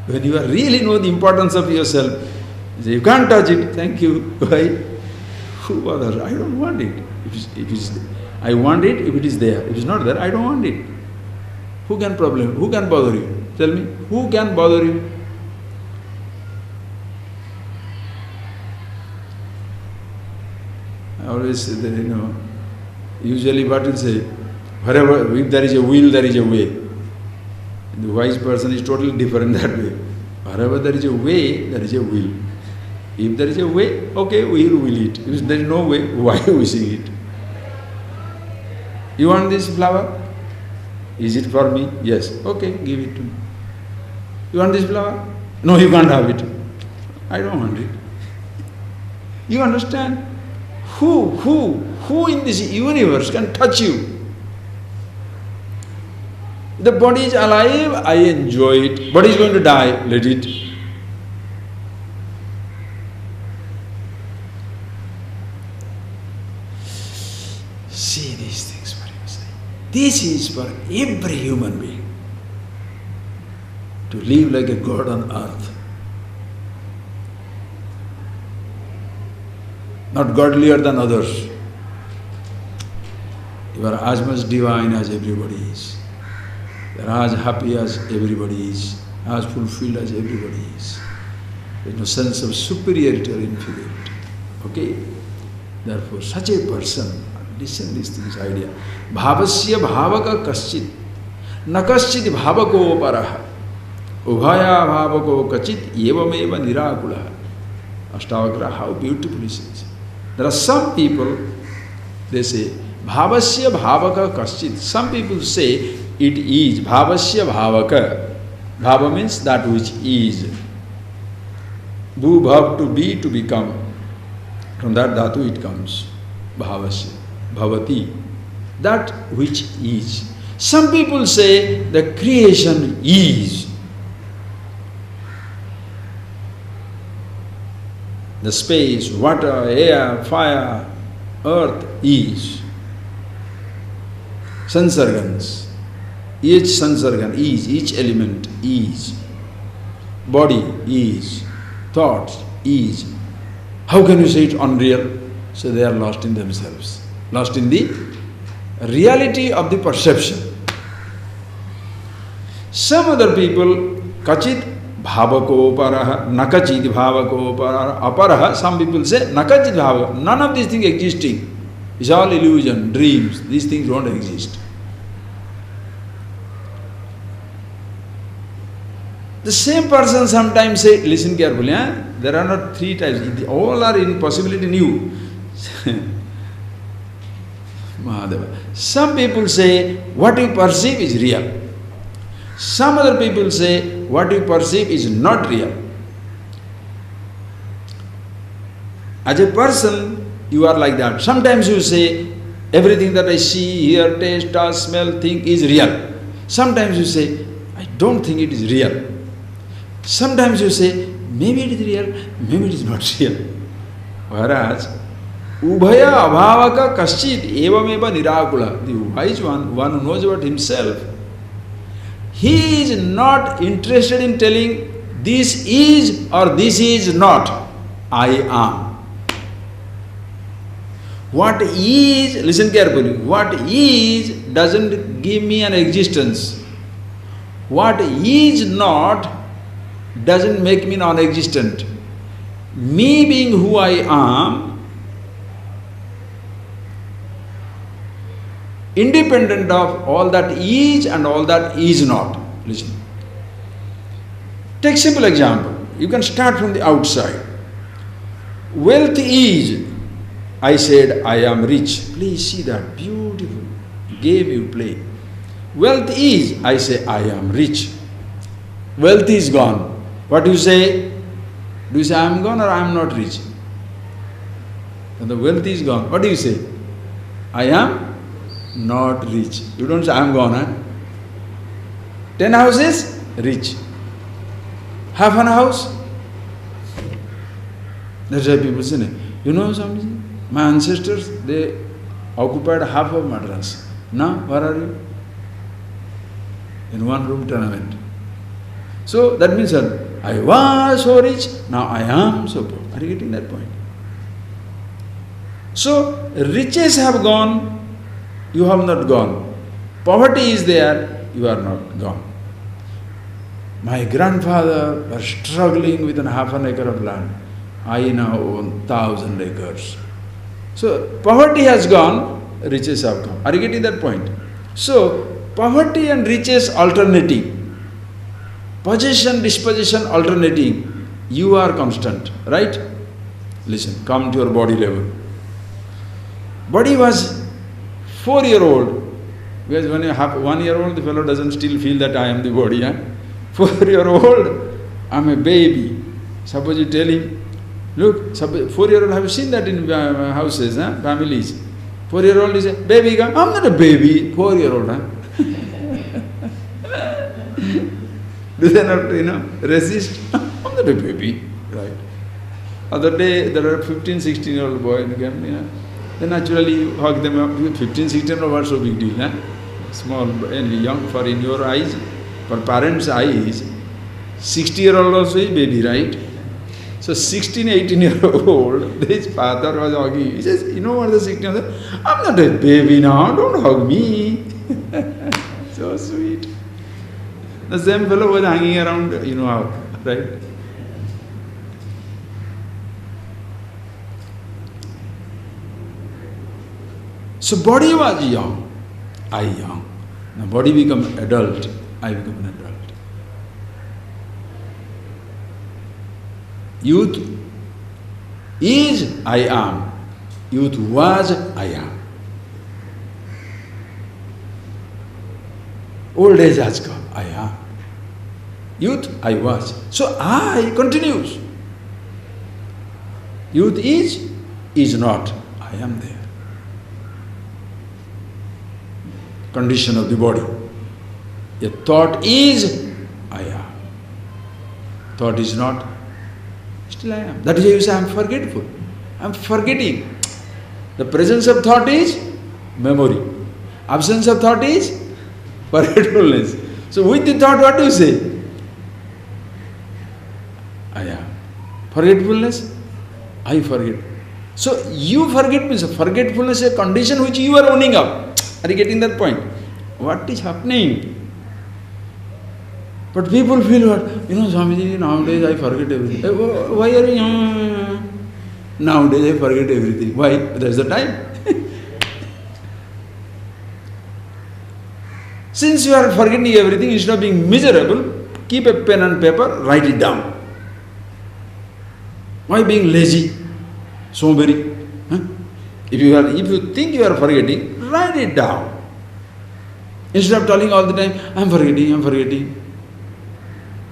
When you really know the importance of yourself, you say, you can't touch it, thank you. Why? Who bothers? I don't want it. I want it if it is there. If it is not there, I don't want it. Who can bother you? Tell me, who can bother you? I always say that, usually what will say, wherever, if there is a will, there is a way. The wise person is totally different that way. Wherever there is a way, there is a will. If there is a way, okay, we will will it. If there is no way, why are we seeing it? You want this flower? Is it for me? Yes. Okay, give it to me. You want this flower? No, you can't have it. I don't want it. You understand? Who in this universe can touch you? The body is alive, I enjoy it. Body is going to die, let it. See these things for yourself. This is for every human being. To live like a god on earth. Not godlier than others. You are as much divine as everybody is. You are as happy as everybody is, as fulfilled as everybody is. There is no sense of superiority or inferiority. Okay? Therefore, such a person, listen these things, idea. Bhavasya bhavaka kaschit, nakaschit bhavako paraha, ubhaya bhavako kachit, evameva nirakulaha. ASHTAVAKRA, how beautifully says. There are some people, they say, bhavasya bhavaka kaschit. Some people say, it is bhavasya bhavaka. Bhava means that which is. Bhu bhav, to be, to become. From that dhatu it comes. Bhavasya, bhavati. That which is. Some people say the creation is. The space, water, air, fire, earth is. Sansargans. Each sansargan is, each element is. Body is. Thoughts is. How can you say it unreal? So they are lost in themselves. Lost in the reality of the perception. Some other people, kachit bhavako paraha, nakachit bhavako paraha, aparaha, some people say nakachit bhavako. None of these things existing. It's all illusion, dreams. These things don't exist. The same person sometimes say, listen carefully, there are not three types, all are in possibility new. Mahadeva. Some people say, what you perceive is real. Some other people say, what you perceive is not real. As a person, you are like that. Sometimes you say, everything that I see, hear, taste, touch, smell, think is real. Sometimes you say, I don't think it is real. Sometimes you say, maybe it is real, maybe it is not real. Whereas, ubhaya abhavaka kaschit evameva nirakula. The wise one who knows about himself, he is not interested in telling this is or this is not. I am. What is, listen carefully, what is doesn't give me an existence. What is not doesn't make me non-existent. Me being who I am, independent of all that is and all that is not. Listen. Take simple example. You can start from the outside. Wealth is, I said, I am rich. Please see that, beautiful. Game you play. Wealth is, I say, I am rich. Wealth is gone. What do you say? Do you say, I am gone or I am not rich? And the wealth is gone. What do you say? I am not rich. You don't say, I am gone, huh? 10 houses, rich. Half an house? That's why people say, you know, Swamiji, my ancestors, they occupied half of Madras. Now, where are you? In one room tenement. So that means that I was so rich, now I am so poor. Are you getting that point? So riches have gone, you have not gone. Poverty is there, you are not gone. My grandfather was struggling with half an acre of land. I now own 1,000 acres. So poverty has gone, riches have come. Are you getting that point? So poverty and riches alternating. Possession, dispossession alternating. You are constant, right? Listen, come to your body level. Body was 4-year-old. Because when you have 1-year-old, the fellow doesn't still feel that I am the body. 4-year-old, I'm a baby. Suppose you tell him, look, 4-year-old, have you seen that in houses, families? 4-year-old is a baby, I'm not a baby, 4-year-old. Do they not, resist? I'm not a baby, right? Other day, there are 15, 16-year-old boy in the camp, then naturally you hug them up. 15, 16-year-old, what's so big deal, Small and young, for in your eyes, for parents' eyes, 60-year-old also is baby, right? So 16, 18-year-old, his father was hugging. He says, you know what the 16-year-old? I'm not a baby now, don't hug me. So sweet. The same fellow was hanging around, how, right? So body was young, I young. Now body become adult, I become an adult. Youth is, I am. Youth was, I am. Old age has come, I am. Youth, I was. So I continues. Youth is not, I am there. Condition of the body. A thought is, I am. Thought is not, still I am. That is why you say, I am forgetful. I am forgetting. The presence of thought is memory. Absence of thought is forgetfulness. So with the thought, what do you say? I am. Forgetfulness, I forget. So you forget means forgetfulness is a condition which you are owning up. Are you getting that point? What is happening? But people feel what? Swamiji, nowadays I forget everything. Why are you? Nowadays I forget everything. Why? There's the time. Since you are forgetting everything, instead of being miserable, keep a pen and paper, write it down. Why being lazy? Somberi? If you think you are forgetting, write it down. Instead of telling all the time, I'm forgetting.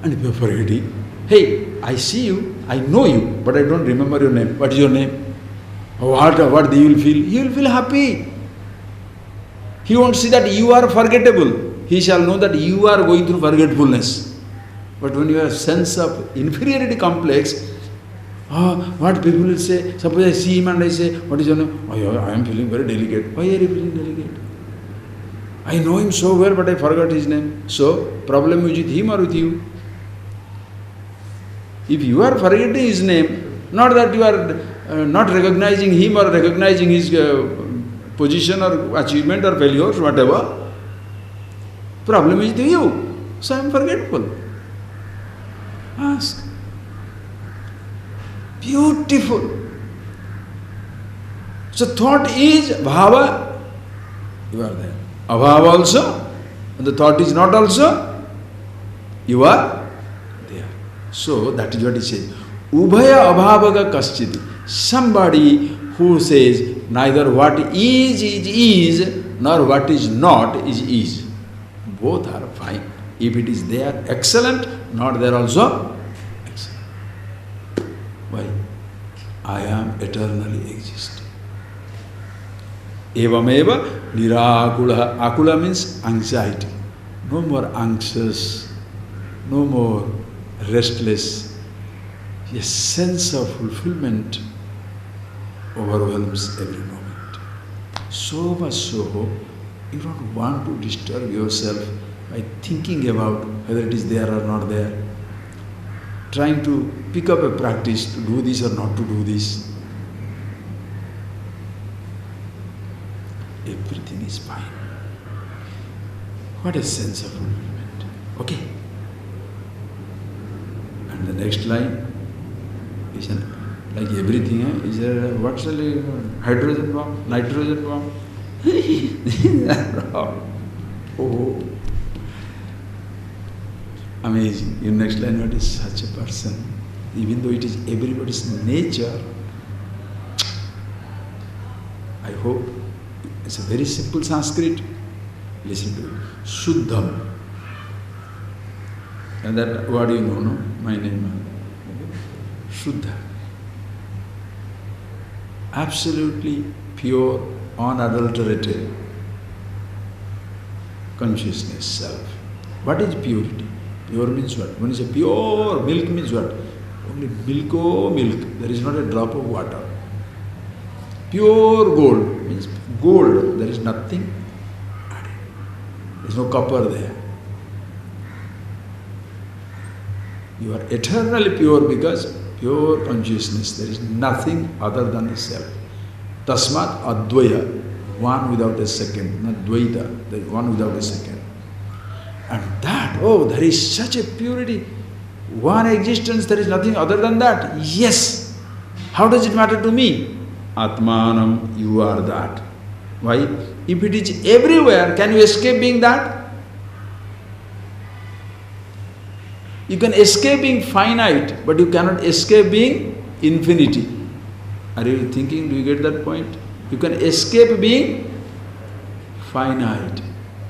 And if you are forgetting, hey, I see you, I know you, but I don't remember your name. What is your name? What he will feel? He will feel happy. He won't see that you are forgettable. He shall know that you are going through forgetfulness. But when you have sense of inferiority complex, what people will say, suppose I see him and I say, what is your name? I am feeling very delicate. Why are you feeling delicate? I know him so well, but I forgot his name. So, problem is with him or with you? If you are forgetting his name, not that you are not recognizing him or recognizing his position or achievement or failures, whatever, problem is with you. So I am forgetful. Ask. Beautiful. So thought is bhava, you are there. Abhava also, and the thought is not also, you are there. So that is what he says. Ubhaya abhavaga kaschiti. Somebody who says neither what is, nor what is not is. Both are fine. If it is there, excellent, not there also, excellent. Why? I am eternally existing. Evameva nirakula. Akula means anxiety. No more anxious, no more restless. A sense of fulfillment overwhelms every moment. So much so, you don't want to disturb yourself by thinking about whether it is there or not there. Trying to pick up a practice to do this or not to do this. Everything is fine. What a sense of fulfillment. Okay. And the next line is like everything, is there what's the hydrogen bomb, nitrogen bomb? Oh, amazing. In next line, what is such a person? Even though it is everybody's nature, I hope it's a very simple Sanskrit. Listen to it. Suddham. And that word you know, no? My name. Shuddha. Absolutely pure, unadulterated consciousness, self. What is purity? Pure means what? When you say pure, milk means what? Only milk, oh milk. There is not a drop of water. Pure gold means gold. There is nothing added. There is no copper there. You are eternally pure because pure consciousness. There is nothing other than the self. Tasmat advaya, one without a second, not dvaita, there is one without a second. And that, oh, there is such a purity. One existence, there is nothing other than that. Yes. How does it matter to me? Atmanam, you are that. Why? If it is everywhere, can you escape being that? You can escape being finite, but you cannot escape being infinity. Are you thinking, do you get that point? You can escape being finite,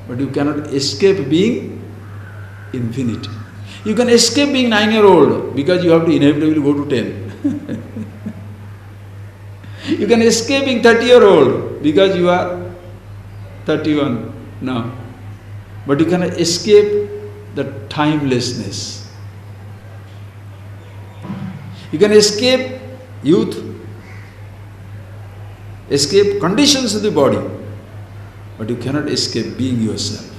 but you cannot escape being infinity. You can escape being 9-year-old because you have to inevitably go to 10. You can escape being 30-year-old because you are 31 now. But you cannot escape the timelessness. You can escape youth, escape conditions of the body, but you cannot escape being yourself.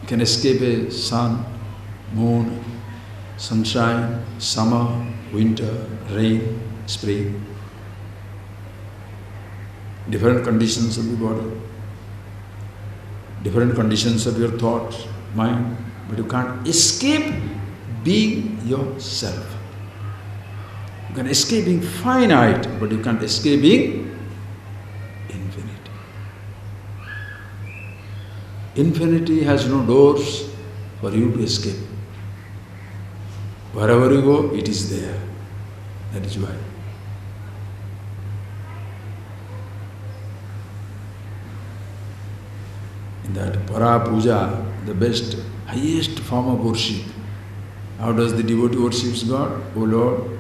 You can escape a sun, moon, sunshine, summer, winter, rain, spring, different conditions of the body, different conditions of your thoughts, mind, but you can't escape being yourself. You can escape being finite, but you can't escape being infinite. Infinity has no doors for you to escape. Wherever you go, it is there. That is why. In that Para Puja, the best, highest form of worship. How does the devotee worships God? O Lord,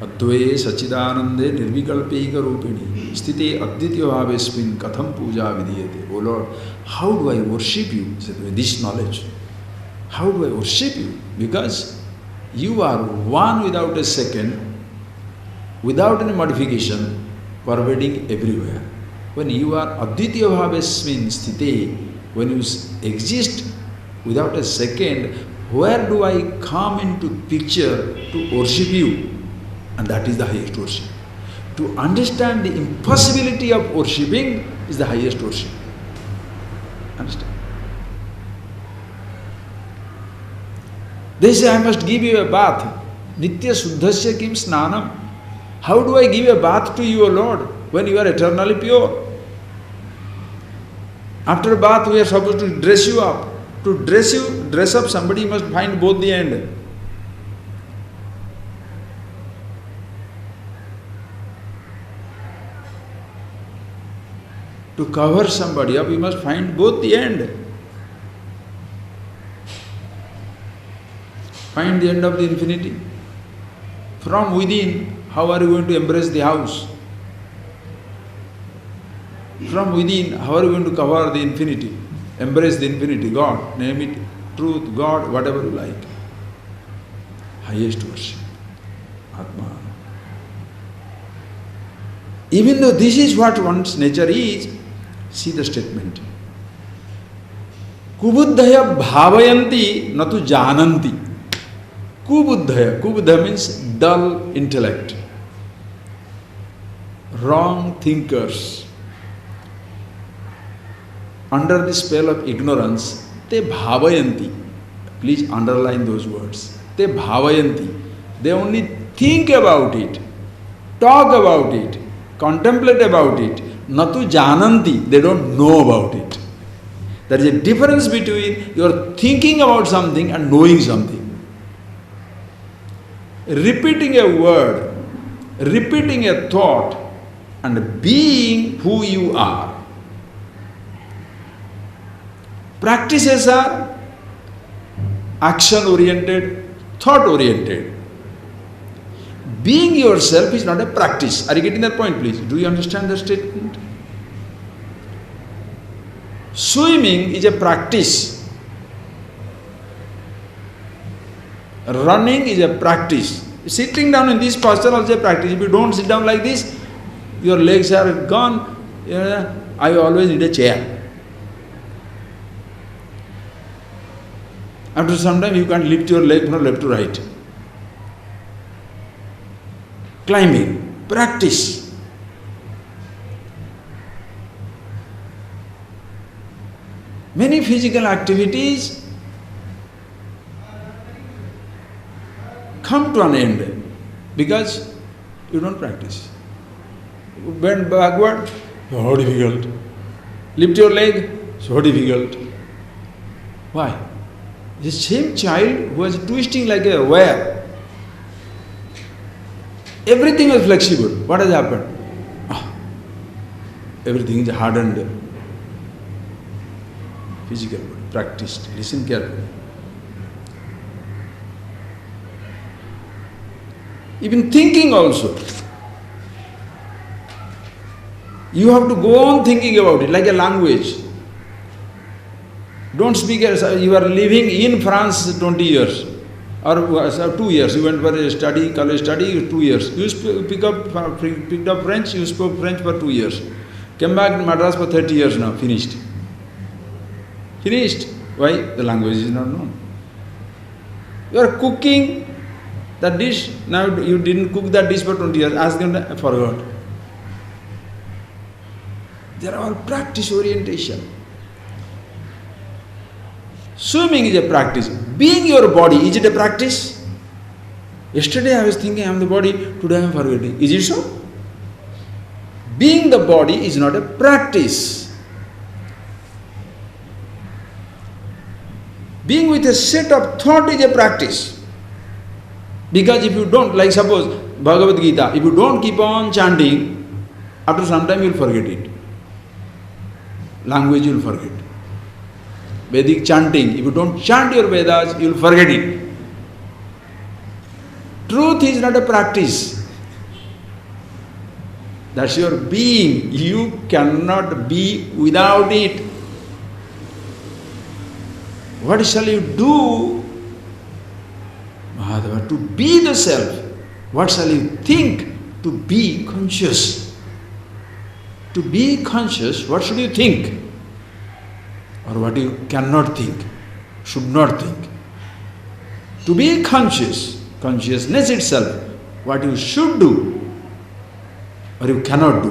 Advaye Sachidanande Nirvikalpeika Rupini Sthite Aditya Bhavesmin Katham Puja Vidiyate. O Lord, how do I worship you? Said, with this knowledge. How do I worship you? Because you are one without a second, without any modification, pervading everywhere. When you are Aditya Bhavesmin Sthite, when you exist without a second, where do I come into picture to worship you? And that is the highest worship. To understand the impossibility of worshipping is the highest worship. Understand? They say, I must give you a bath. Nitya Suddhasya Kim Snanam. How do I give a bath to you, O Lord, when you are eternally pure? After a bath, we are supposed to dress you up. To dress you dress up somebody, you must find both the end. To cover somebody up, you must find both the end. Find the end of the infinity. From within, how are you going to embrace the house? From within, how are you going to cover the infinity? Embrace the infinity, God, name it, truth, God, whatever you like. Highest worship, Atma. Even though this is what one's nature is, see the statement. Kubuddhaya bhavayanti natu jananti. Kubuddhaya means dull intellect. Wrong thinkers. Under the spell of ignorance, te bhavayanti. Please underline those words. Te bhavayanti. They only think about it, talk about it, contemplate about it. Natu jananti. They don't know about it. There is a difference between your thinking about something and knowing something. Repeating a word, repeating a thought, and being who you are. Practices are action-oriented, thought-oriented. Being yourself is not a practice. Are you getting that point, please? Do you understand the statement? Swimming is a practice. Running is a practice. Sitting down in this posture also a practice. If you don't sit down like this, your legs are gone. I always need a chair. After some time, you can't lift your leg from left to right. Climbing, practice. Many physical activities come to an end because you don't practice. Bend backward, so difficult. Lift your leg, so difficult. Why? The same child who was twisting like a wire. Everything was flexible. What has happened? Everything is hardened. Physical body, practiced. Listen carefully. Even thinking also. You have to go on thinking about it like a language. Don't speak as you are living in France 20 years or 2 years. You went for a study, college study, 2 years. You picked up French, you spoke French for 2 years. Came back to Madras for 30 years now, finished. Finished. Why? The language is not known. You are cooking that dish, now you didn't cook that dish for 20 years. Ask them, I forgot. They are all practice orientation. Swimming is a practice. Being your body, is it a practice? Yesterday I was thinking I am the body, today I am forgetting. Is it so? Being the body is not a practice. Being with a set of thought is a practice. Because if you don't, like suppose Bhagavad Gita, if you don't keep on chanting, after some time you will forget it. Language you will forget. Vedic chanting, if you don't chant your Vedas, you will forget it. Truth is not a practice. That's your being. You cannot be without it. What shall you do, Mahadeva, to be the self? What shall you think to be conscious? To be conscious, what should you think? Or what you cannot think, should not think. To be conscious, consciousness itself, what you should do or you cannot do.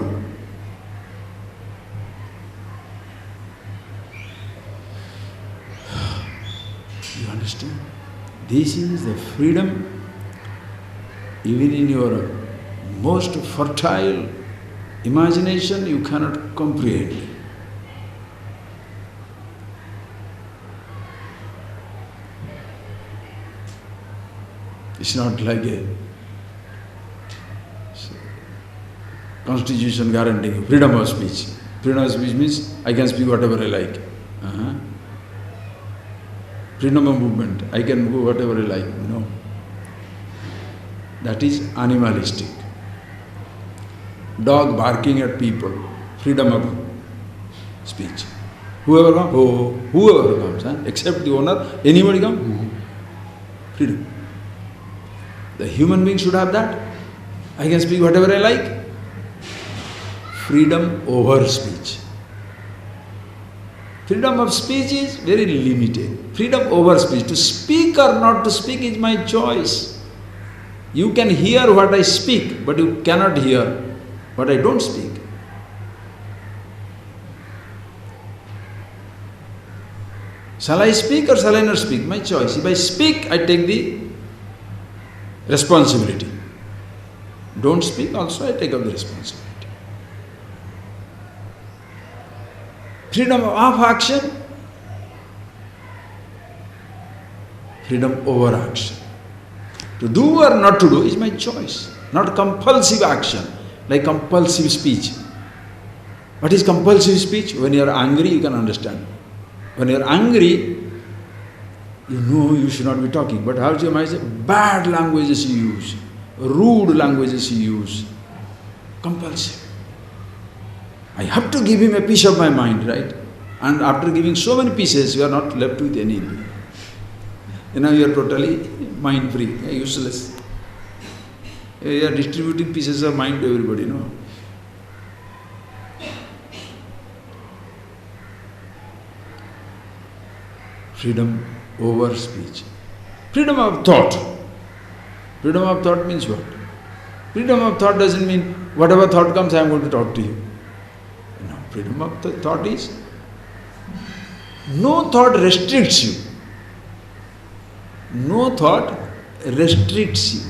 You understand? This is the freedom even in your most fertile imagination you cannot comprehend. It's not like a constitution guaranteeing freedom of speech. Freedom of speech means I can speak whatever I like. Freedom of movement, I can go whatever I like. No. That is animalistic. Dog barking at people, freedom of speech. Whoever comes, except the owner, anybody come, freedom. The human being should have that. I can speak whatever I like. Freedom over speech. Freedom of speech is very limited. Freedom over speech. To speak or not to speak is my choice. You can hear what I speak, but you cannot hear what I don't speak. Shall I speak or shall I not speak? My choice. If I speak, I take the responsibility. Don't speak, also I take up the responsibility. Freedom of action, freedom over action. To do or not to do is my choice, not compulsive action, like compulsive speech. What is compulsive speech? When you are angry, you can understand. When you are angry, you know you should not be talking, but how do you might say, bad languages you use, rude languages you use, compulsive. I have to give him a piece of my mind, right? And after giving so many pieces, you are not left with any. You are totally mind-free, useless. You are distributing pieces of mind to everybody, no? Freedom over speech. Freedom of thought. Freedom of thought means what? Freedom of thought doesn't mean whatever thought comes, I am going to talk to you. No, freedom of thought is no thought restricts you. No thought restricts you.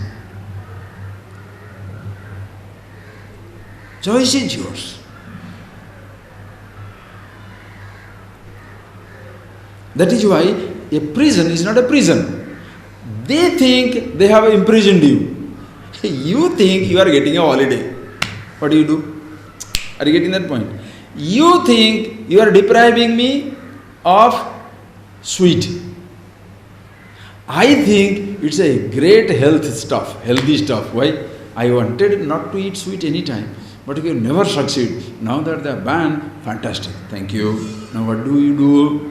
Choice is yours. That is why a prison is not a prison. They think they have imprisoned you. You think you are getting a holiday. What do? Are you getting that point? You think you are depriving me of sweet. I think it's a great healthy stuff. Why? I wanted not to eat sweet any time, but you never succeed. Now that they are banned, fantastic. Thank you. Now what do you do?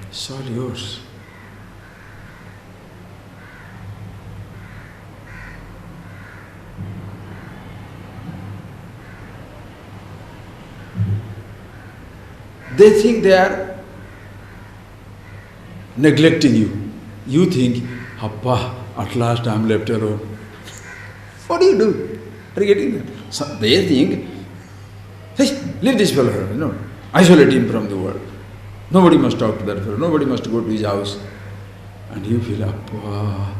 It's all yours. They think they are neglecting you. You think, Appa, at last I am left alone. What do? Are you getting that? So they think, hey, leave this fellow, isolate him from the world. Nobody must talk to that fellow, nobody must go to his house. And you feel, Appa,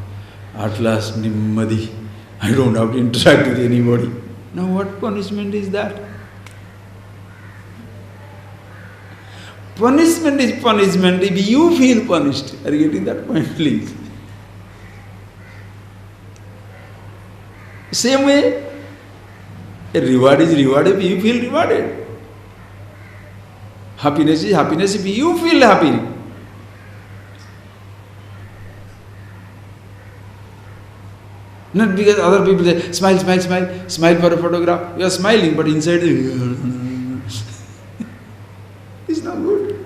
at last nimmadi, I don't have to interact with anybody. Now what punishment is that? Punishment is punishment if you feel punished. Are you getting that point, please? Same way, a reward is reward if you feel rewarded. Happiness is happiness if you feel happy. Not because other people say, smile, smile, smile, smile for a photograph. You are smiling, but inside it's not good.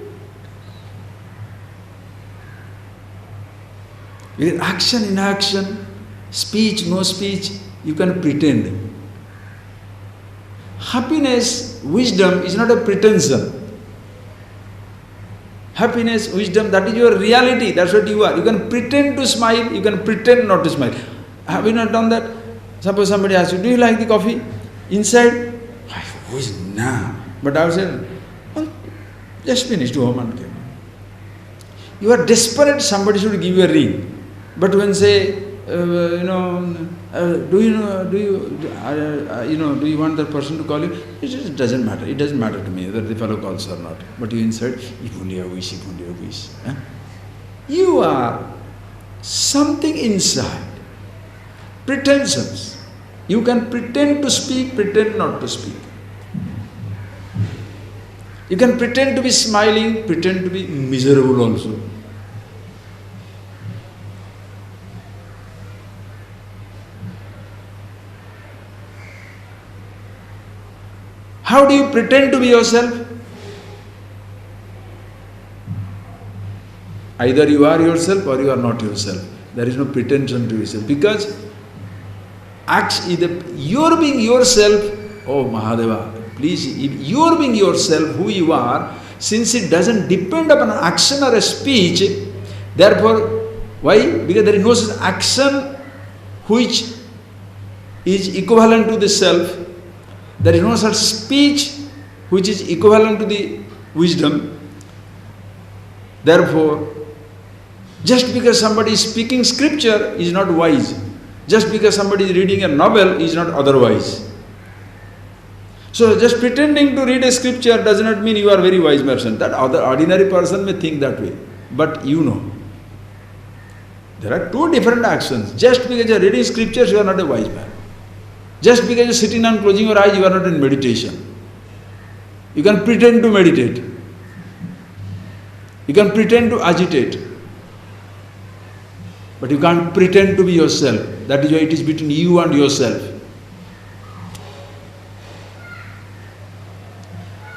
With action, inaction, speech, no speech, you can pretend. Happiness, wisdom is not a pretension. Happiness, wisdom, that is your reality, that's what you are. You can pretend to smile, you can pretend not to smile. Have you not done that? Suppose somebody asks you, do you like the coffee? Inside, who is now? But outside, well, just finished home and came. You are desperate, somebody should give you a ring. But when say, do you want that person to call you? It just doesn't matter. It doesn't matter to me whether the fellow calls or not. But you inside, if only I wish, if only I wish. Huh? You are something inside. Pretensions. You can pretend to speak, pretend not to speak. You can pretend to be smiling, pretend to be miserable also. How do you pretend to be yourself? Either you are yourself or you are not yourself. There is no pretension to yourself. Because either you are being yourself, oh Mahadeva, please, if you are being yourself, who you are, since it doesn't depend upon an action or a speech, therefore, why? Because there is no such action which is equivalent to the self. There is no such speech which is equivalent to the wisdom. Therefore, just because somebody is speaking scripture is not wise. Just because somebody is reading a novel is not otherwise. So just pretending to read a scripture does not mean you are a very wise person. That other ordinary person may think that way. But you know. There are two different actions. Just because you are reading scriptures, you are not a wise man. Just because you are sitting and closing your eyes, you are not in meditation. You can pretend to meditate. You can pretend to agitate. But you can't pretend to be yourself. That is why it is between you and yourself.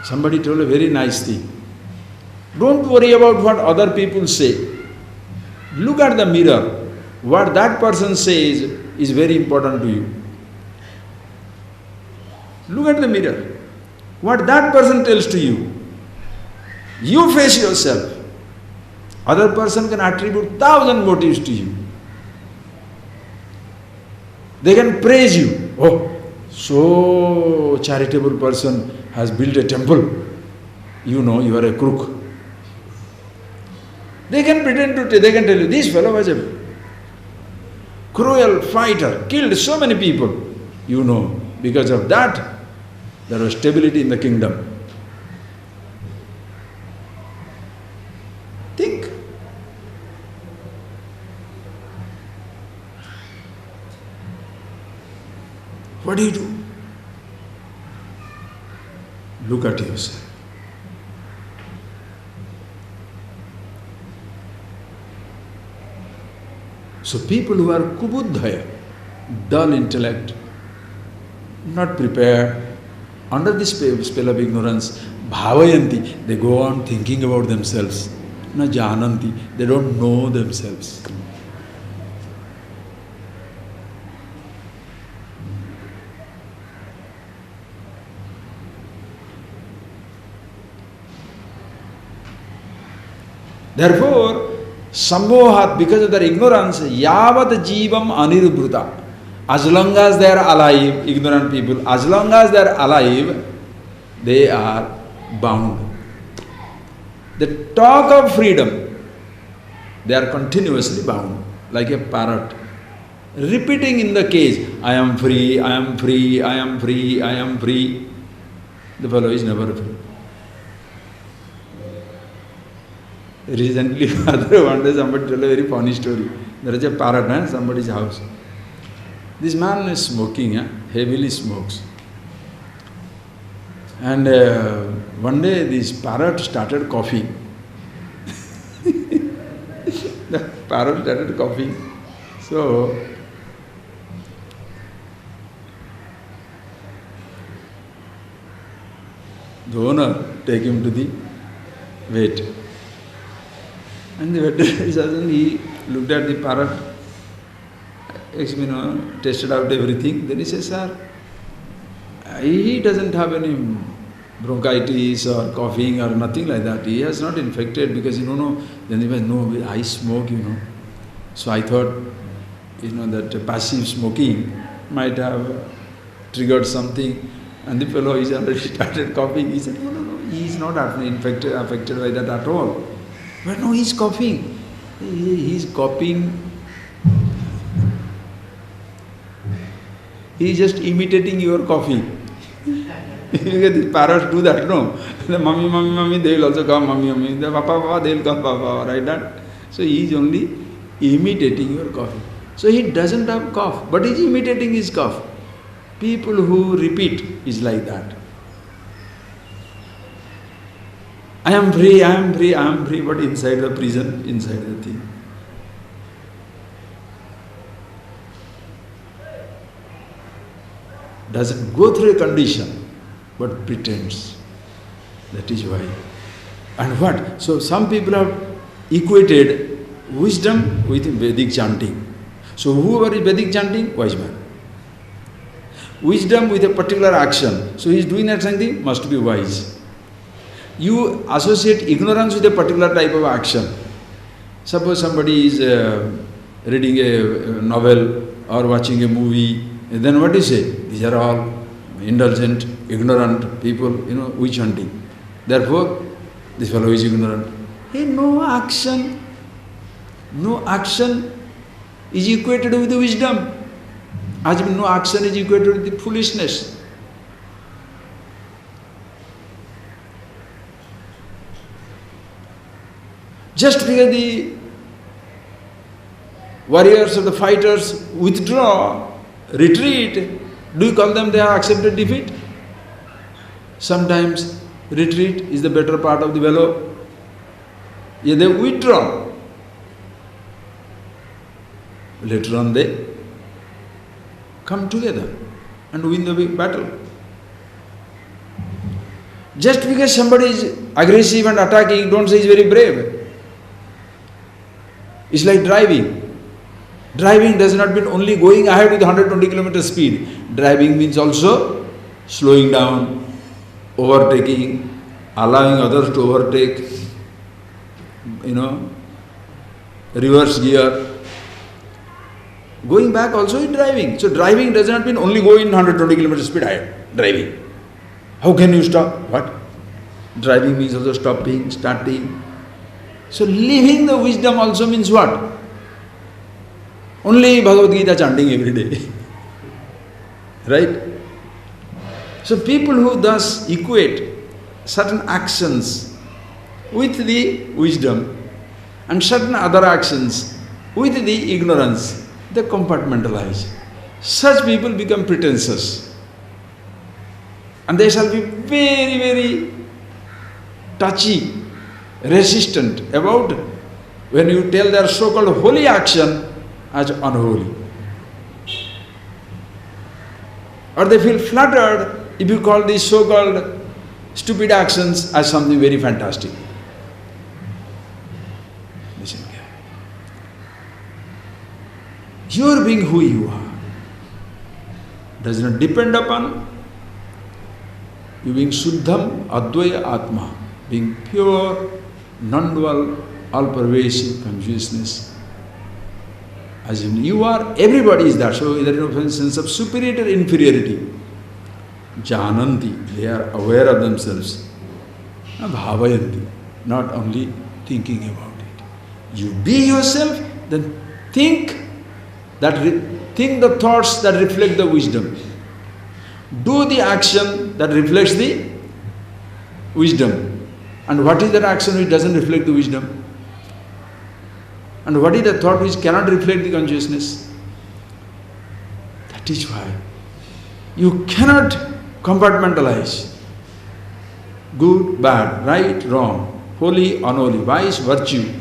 Somebody told a very nice thing. Don't worry about what other people say. Look at the mirror. What that person says is very important to you. Look at the mirror. What that person tells to you. You face yourself. Other person can attribute 1,000 motives to you. They can praise you. Oh, so charitable person has built a temple. You know you are a crook. They can pretend to, they can tell you, this fellow was a cruel fighter, killed so many people. You know, because of that, there was stability in the kingdom. Think. What do you do? Look at yourself. So people who are kubuddhaya, dull intellect, not prepared, under the spell of ignorance, bhavayanti, they go on thinking about themselves. Na jananti, they don't know themselves. Therefore, sambhohat, because of their ignorance, yavat jivam anirubhruta. As long as they are alive, ignorant people, as long as they are alive, they are bound. They talk of freedom, they are continuously bound, like a parrot, repeating in the cage, I am free, I am free, I am free, I am free. The fellow is never free. Recently, one day somebody told a very funny story. There is a parrot in somebody's house. This man is smoking, heavily smokes. And one day this parrot started coughing. The parrot started coughing. So, the owner take him to the vet. And the veterinary surgeon, he looked at the parrot, tested out everything. Then he says, sir, he doesn't have any bronchitis or coughing or nothing like that. He has not infected because, then he was, no, I smoke, So I thought, that passive smoking might have triggered something, and the fellow is already started coughing. He said, no, he is not affected by that at all. But no, he is coughing. He is coughing. He is just imitating your coughing. The parrots do that, no? The mummy, they will also come, mummy. The papa, they will come, papa, right? That. So he is only imitating your cough. So he doesn't have cough, but he is imitating his cough. People who repeat is like that. I am free, but inside the prison, inside the thing. Doesn't go through a condition, but pretends. That is why. And what? So some people have equated wisdom with Vedic chanting. So whoever is Vedic chanting, wise man. Wisdom with a particular action. So he is doing that something, must be wise. You associate ignorance with a particular type of action. Suppose somebody is reading a novel or watching a movie, then what do you say? These are all indulgent, ignorant people, witch hunting. Therefore, this fellow is ignorant. Hey, no action is equated with the wisdom. As if no action is equated with the foolishness. Just because the warriors or the fighters withdraw, retreat, do you call them they have accepted defeat? Sometimes retreat is the better part of the valor. Yeah, they withdraw. Later on they come together and win the battle. Just because somebody is aggressive and attacking, don't say he's very brave. It's like driving. Driving does not mean only going ahead with 120 km speed. Driving means also slowing down, overtaking, allowing others to overtake, reverse gear. Going back also is driving. So driving does not mean only go in 120 km speed ahead. Driving. How can you stop? What? Driving means also stopping, starting. So living the wisdom also means what? Only Bhagavad Gita chanting every day. Right? So people who thus equate certain actions with the wisdom and certain other actions with the ignorance, they compartmentalize. Such people become pretentious. And they shall be very, very touchy, resistant about when you tell their so-called holy action as unholy. Or they feel flattered if you call these so-called stupid actions as something very fantastic. Listen carefully. Your being who you are does not depend upon you being Suddham Advaya Atma, being pure, non-dual, all-pervasive consciousness. As in you are, everybody is that. So there is no sense of superiority, inferiority. Jananti, they are aware of themselves. Bhavayanti, not only thinking about it. You be yourself, then think the thoughts that reflect the wisdom. Do the action that reflects the wisdom. And what is that action which doesn't reflect the wisdom? And what is the thought which cannot reflect the consciousness? That is why you cannot compartmentalize good, bad, right, wrong, holy, unholy, vice, virtue.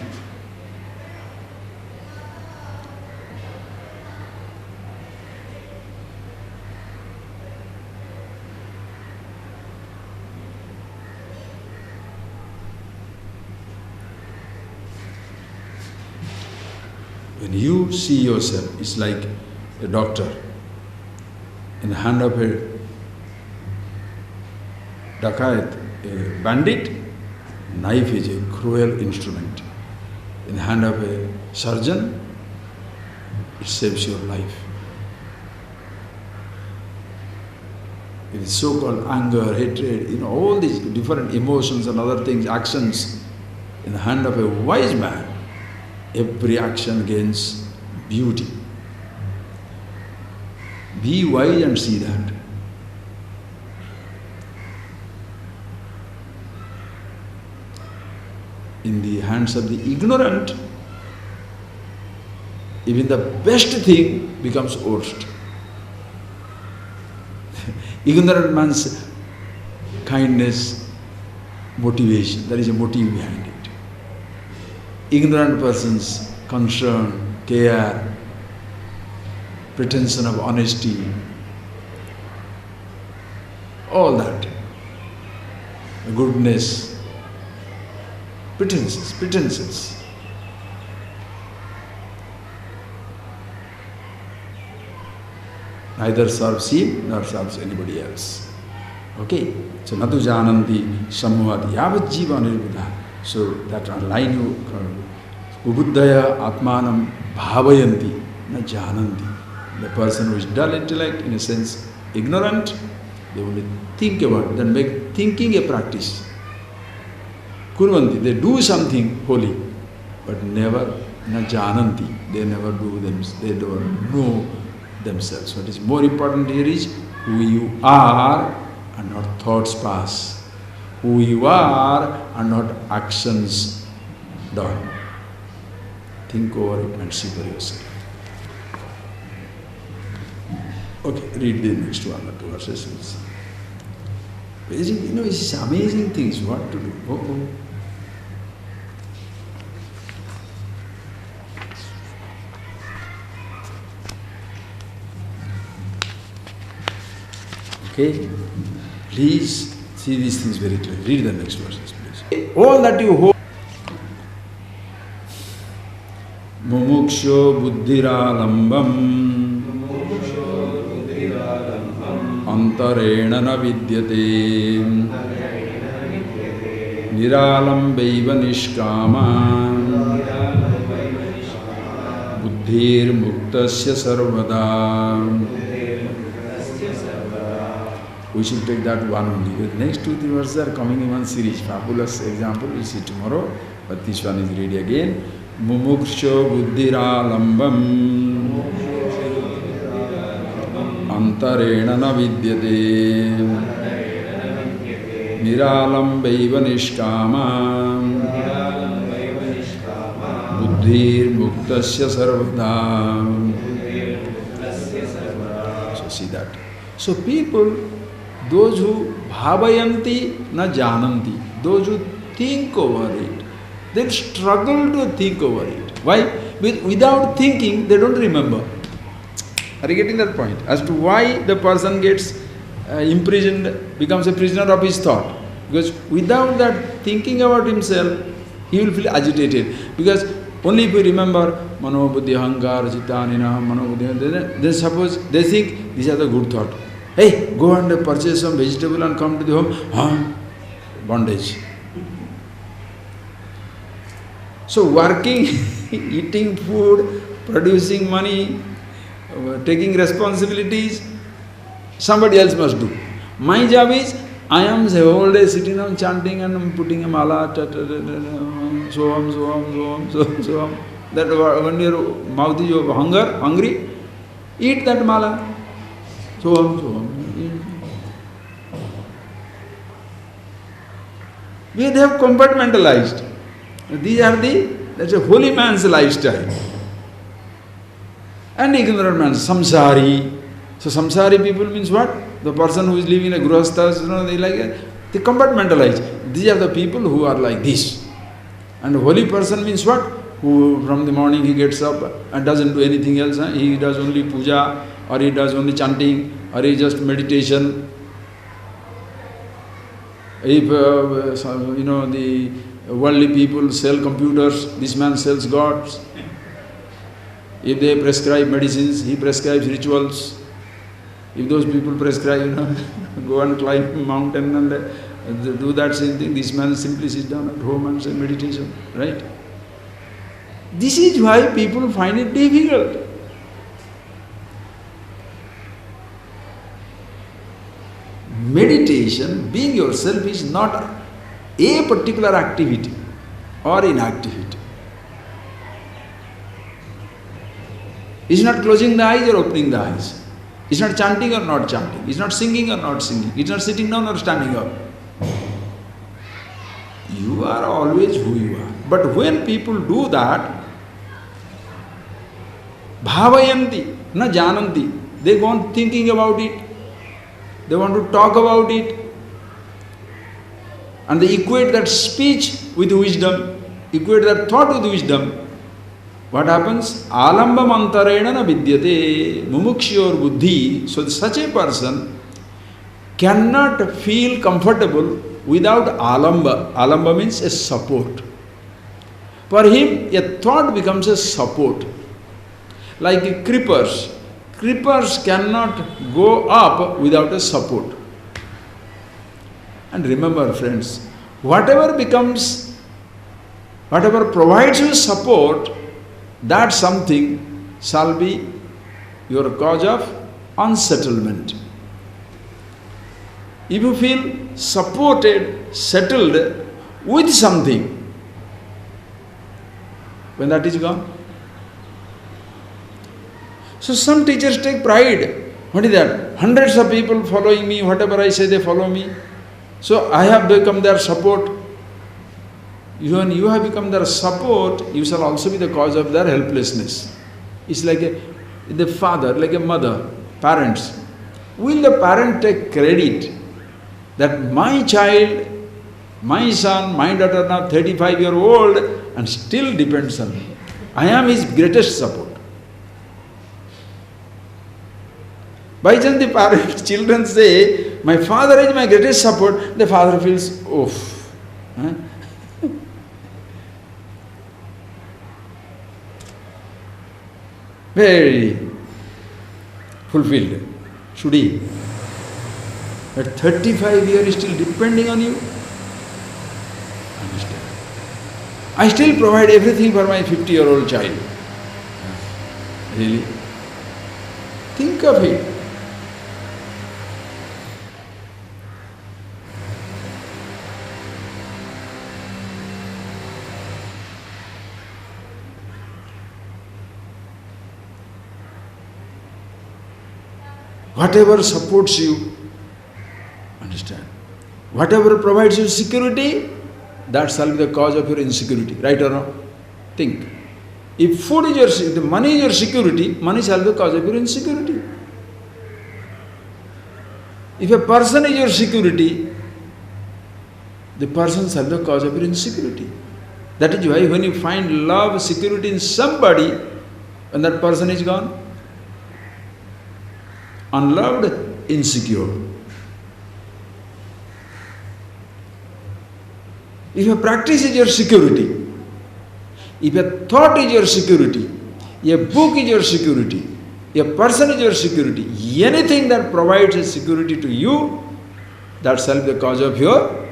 When you see yourself, it's like a doctor in the hand of a dacoit, a bandit. Knife is a cruel instrument. In the hand of a surgeon, it saves your life. It is so-called anger, hatred, all these different emotions and other things, actions. In the hand of a wise man, every action gains beauty. Be wise and see that. In the hands of the ignorant, even the best thing becomes worst. Ignorant man's kindness, motivation, there is a motive behind it. Ignorant person's concern, care, pretension of honesty, all that, goodness, pretenses. Neither serves him nor serves anybody else. Okay? So, natu jananti samuhat yavat jiva nirbuddha. So, that line you ubuddhaya atmanam bhavayanti na jananti. The person who is dull intellect, in a sense ignorant, they only think about it, then make thinking a practice. Kurvanti, they do something holy, but never na jananti. They never do them, they don't know themselves. What is more important here is who you are and not thoughts pass. Who you are and not actions done. Think over it and see for yourself. Okay, read the next one or two verses. It's amazing things what to do. Oh. Okay, please see these things very clearly. Read the next verses, please. All that you hold, mumuksho buddhiralambam antarena na vidyate niralambaiva nishkama buddhir muktasya sarvada. We should take that one only. The next 2-3 verses are coming in one series. Fabulous example, we'll see tomorrow. But this one is read again. Mumuksho buddhiralambam antarena na vidyate niralambaiva nishkama buddhir muktasya sarvada. So see that. So people, those who bhavayanti na jananti, those who think over it, they struggle to think over it. Why? Without thinking, they don't remember. Are you getting that point? As to why the person gets imprisoned, becomes a prisoner of his thought. Because without that thinking about himself, he will feel agitated. Because only if we remember mano buddhi ahankara chitanina mano buddhi, then suppose they think these are the good thought. Hey, go and purchase some vegetable and come to the home. Bondage. So working, eating food, producing money, taking responsibilities, somebody else must do. My job is, I am the whole day sitting down chanting and putting a mala, so on. That when your mouth is hungry, eat that mala. So on. We have compartmentalized. That's a holy man's lifestyle. And ignorant man's samsari. So samsari people means what? The person who is living in a grihastha, they compartmentalize. These are the people who are like this. And a holy person means what? Who from the morning he gets up and doesn't do anything else. He does only puja, or he does only chanting, or he just meditation. If the worldly people sell computers, this man sells gods. If they prescribe medicines, he prescribes rituals. If those people prescribe, go and climb a mountain and do that same thing, this man simply sits down at home and says meditation, right? This is why people find it difficult. meditation, being yourself, is not a particular activity or inactivity. It's not closing the eyes or opening the eyes. It's not chanting or not chanting. It's not singing or not singing. It's not sitting down or standing up. You are always who you are. But when people do that, bhavayanti, na jananti, they go on thinking about it. They want to talk about it. And they equate that speech with wisdom, equate that thought with wisdom. What happens? Alambam antarena na vidyate mumukshyor buddhi. So such a person cannot feel comfortable without alamba. Alamba means a support. For him, a thought becomes a support. Like creepers. Creepers cannot go up without a support. And remember, friends, whatever provides you support, that something shall be your cause of unsettlement. If you feel supported, settled with something, when that is gone. So some teachers take pride. What is that? Hundreds of people following me, whatever I say they follow me. So I have become their support. When you have become their support, you shall also be the cause of their helplessness. It's like the father, like a mother, parents. Will the parent take credit that my child, my son, my daughter now 35-year-old and still depends on me? I am his greatest support. By chance the parents, children say, my father is my greatest support, the father feels, oof. Huh? Very fulfilled. Should he? At 35 years still depending on you? Understand? I still provide everything for my 50-year-old child. Really? Think of it. Whatever supports you, understand, whatever provides you security, that shall be the cause of your insecurity, right or wrong? Think. If food is if the money is your security, money shall be the cause of your insecurity. If a person is your security, the person shall be the cause of your insecurity. That is why when you find love, security in somebody, when that person is gone, unloved, insecure. If a practice is your security, if a thought is your security, a book is your security, a person is your security, anything that provides a security to you, that shall be the cause of your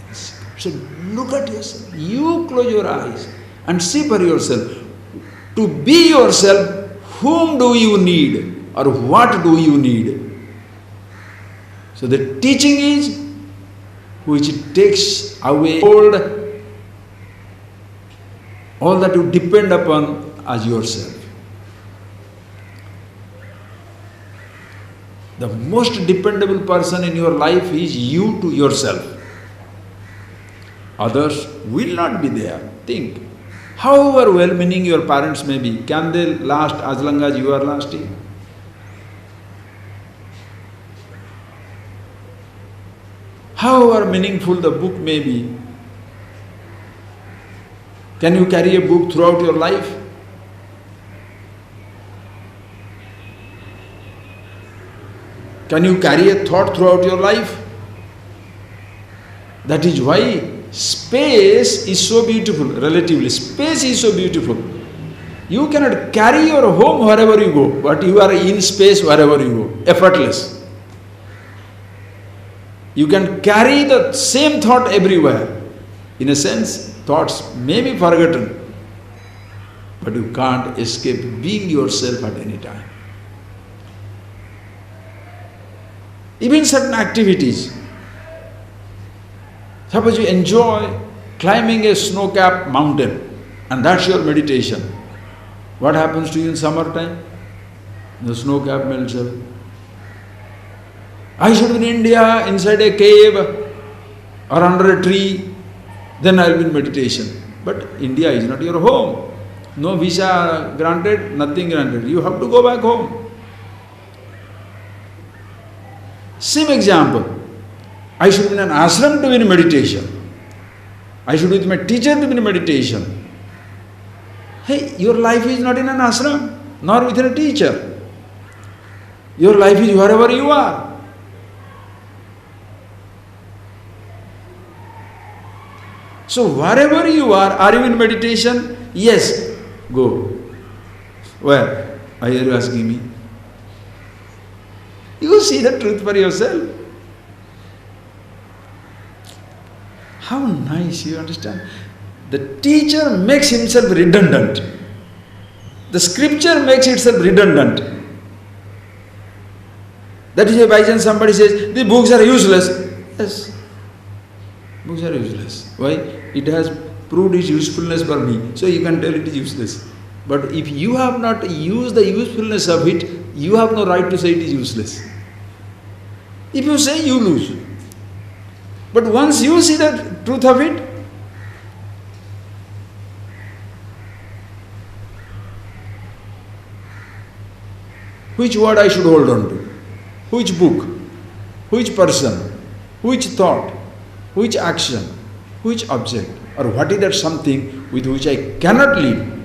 insecurity. So look at yourself. You close your eyes and see for yourself. To be yourself, whom do you need? Or what do you need? So the teaching is which takes away all that you depend upon as yourself. The most dependable person in your life is you to yourself. Others will not be there. Think. However well-meaning your parents may be, can they last as long as you are lasting? However meaningful the book may be, can you carry a book throughout your life? Can you carry a thought throughout your life? That is why space is so beautiful, relatively. Space is so beautiful. You cannot carry your home wherever you go, but you are in space wherever you go, effortless. You can carry the same thought everywhere. In a sense, thoughts may be forgotten, but you can't escape being yourself at any time. Even certain activities. Suppose you enjoy climbing a snow-capped mountain, and that's your meditation. What happens to you in summertime? The snow cap melts away. I should be in India, inside a cave or under a tree, then I will be in meditation. But India is not your home. No visa granted, nothing granted. You have to go back home. Same example. I should be in an ashram to be in meditation. I should be with my teacher to be in meditation. Hey, your life is not in an ashram, nor with a teacher. Your life is wherever you are. So wherever you are you in meditation? Yes, go. Where? Why are you asking me? You see the truth for yourself. How nice, you understand? The teacher makes himself redundant. The scripture makes itself redundant. That is why by chance somebody says, the books are useless. Yes, books are useless. Why? It has proved its usefulness for me. So you can tell it is useless. But if you have not used the usefulness of it, you have no right to say it is useless. If you say, you lose. But once you see the truth of it, which word I should hold on to? Which book? Which person? Which thought? Which action? Which object? Or what is that something with which I cannot live?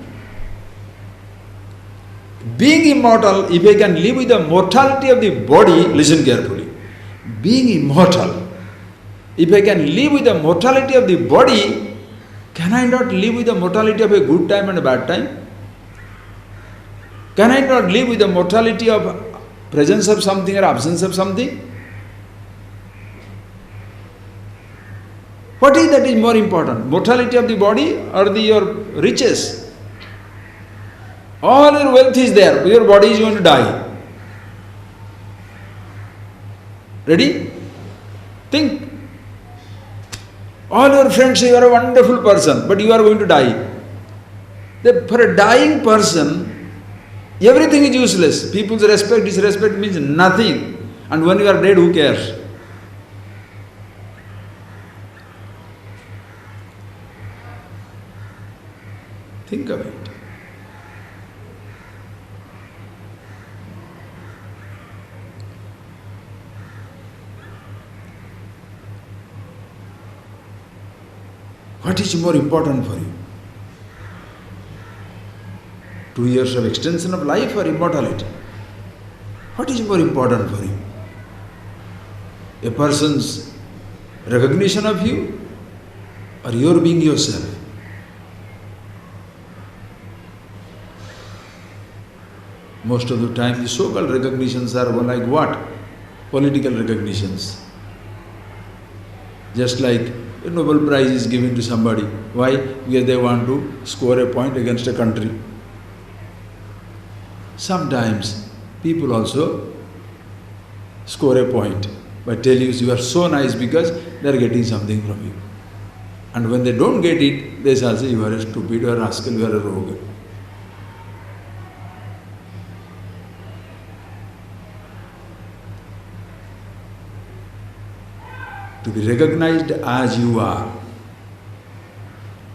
Being immortal, if I can live with the mortality of the body, listen carefully. Being immortal, if I can live with the mortality of the body, can I not live with the mortality of a good time and a bad time? Can I not live with the mortality of presence of something or absence of something? What is that is more important? Mortality of the body or your riches? All your wealth is there, your body is going to die. Ready? Think. All your friends say you are a wonderful person, but you are going to die. For a dying person, everything is useless. People's respect, disrespect means nothing. And when you are dead, who cares? Think of it. What is more important for you? 2 years of extension of life or immortality? What is more important for you? A person's recognition of you or your being yourself? Most of the time the so-called recognitions are like what? Political recognitions. Just like a Nobel Prize is given to somebody. Why? Because they want to score a point against a country. Sometimes people also score a point by telling you are so nice because they are getting something from you. And when they don't get it, they say you are a stupid, you are a rascal, you are a rogue. To be recognized as you are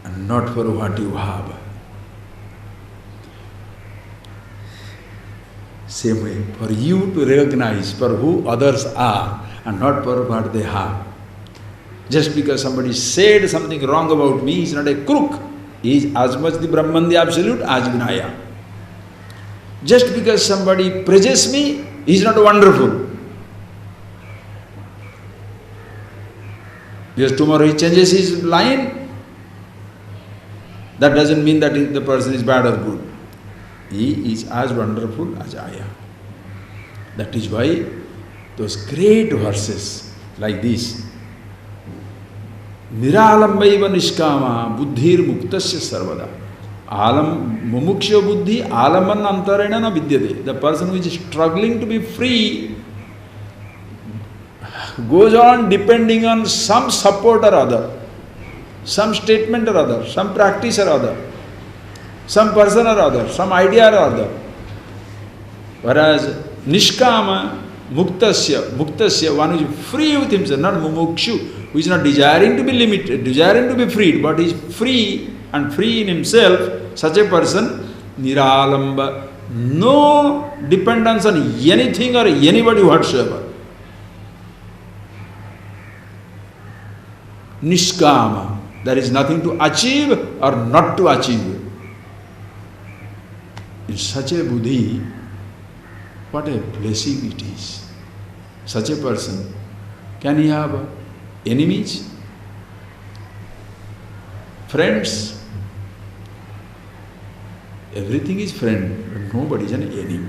and not for what you have. Same way, for you to recognize for who others are and not for what they have. Just because somebody said something wrong about me, he is not a crook. He is as much the Brahman, the Absolute, as Vinaya. Just because somebody praises me, he is not wonderful. Because tomorrow he changes his line, that doesn't mean that the person is bad or good. He is as wonderful as I am. That is why those great verses like this, Niralambaiva Nishkama Buddhir Muktasya Sarvada. Alam Mumuksha Buddhi Alaman Antarena na Vidyate. The person who is struggling to be free goes on depending on some support or other, some statement or other, some practice or other, some person or other, some idea or other. Whereas Nishkama, Muktasya, one who is free with himself, not Mumukshu, who is not desiring to be limited, desiring to be freed, but is free and free in himself, such a person, Niralamba, no dependence on anything or anybody whatsoever. Nishkama, there is nothing to achieve or not to achieve. In such a buddhi, what a blessing it is. Such a person, can he have enemies? Friends? Everything is friend, but nobody is an enemy.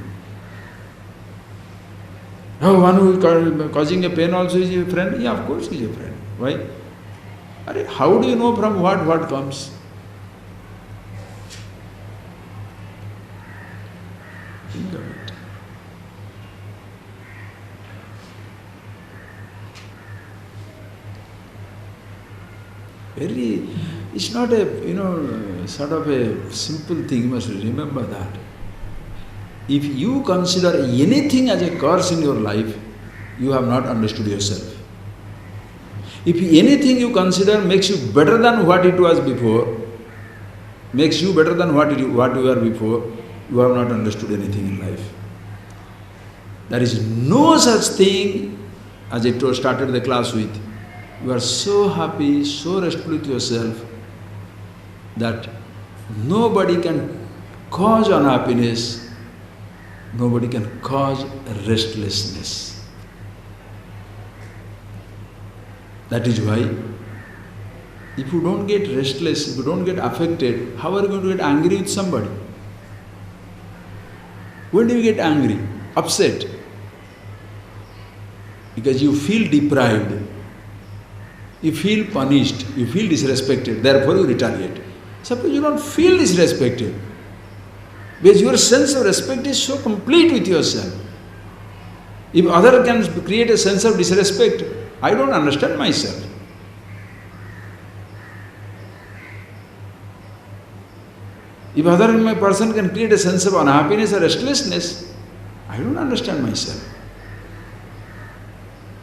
Oh, one who is causing a pain also is a friend? Yeah, of course he is a friend. Why? How do you know from what comes? Think of it. It's not a, sort of a simple thing, you must remember that. If you consider anything as a curse in your life, you have not understood yourself. If anything you consider makes you better than what it was before, makes you better than what you were before, you have not understood anything in life. There is no such thing, as I started the class with. You are so happy, so restful with yourself, that nobody can cause unhappiness, nobody can cause restlessness. That is why, if you don't get restless, if you don't get affected, how are you going to get angry with somebody? When do you get angry? Upset. Because you feel deprived, you feel punished, you feel disrespected, therefore you retaliate. Suppose you don't feel disrespected, because your sense of respect is so complete with yourself. If other can create a sense of disrespect, I don't understand myself. If other person can create a sense of unhappiness or restlessness, I don't understand myself.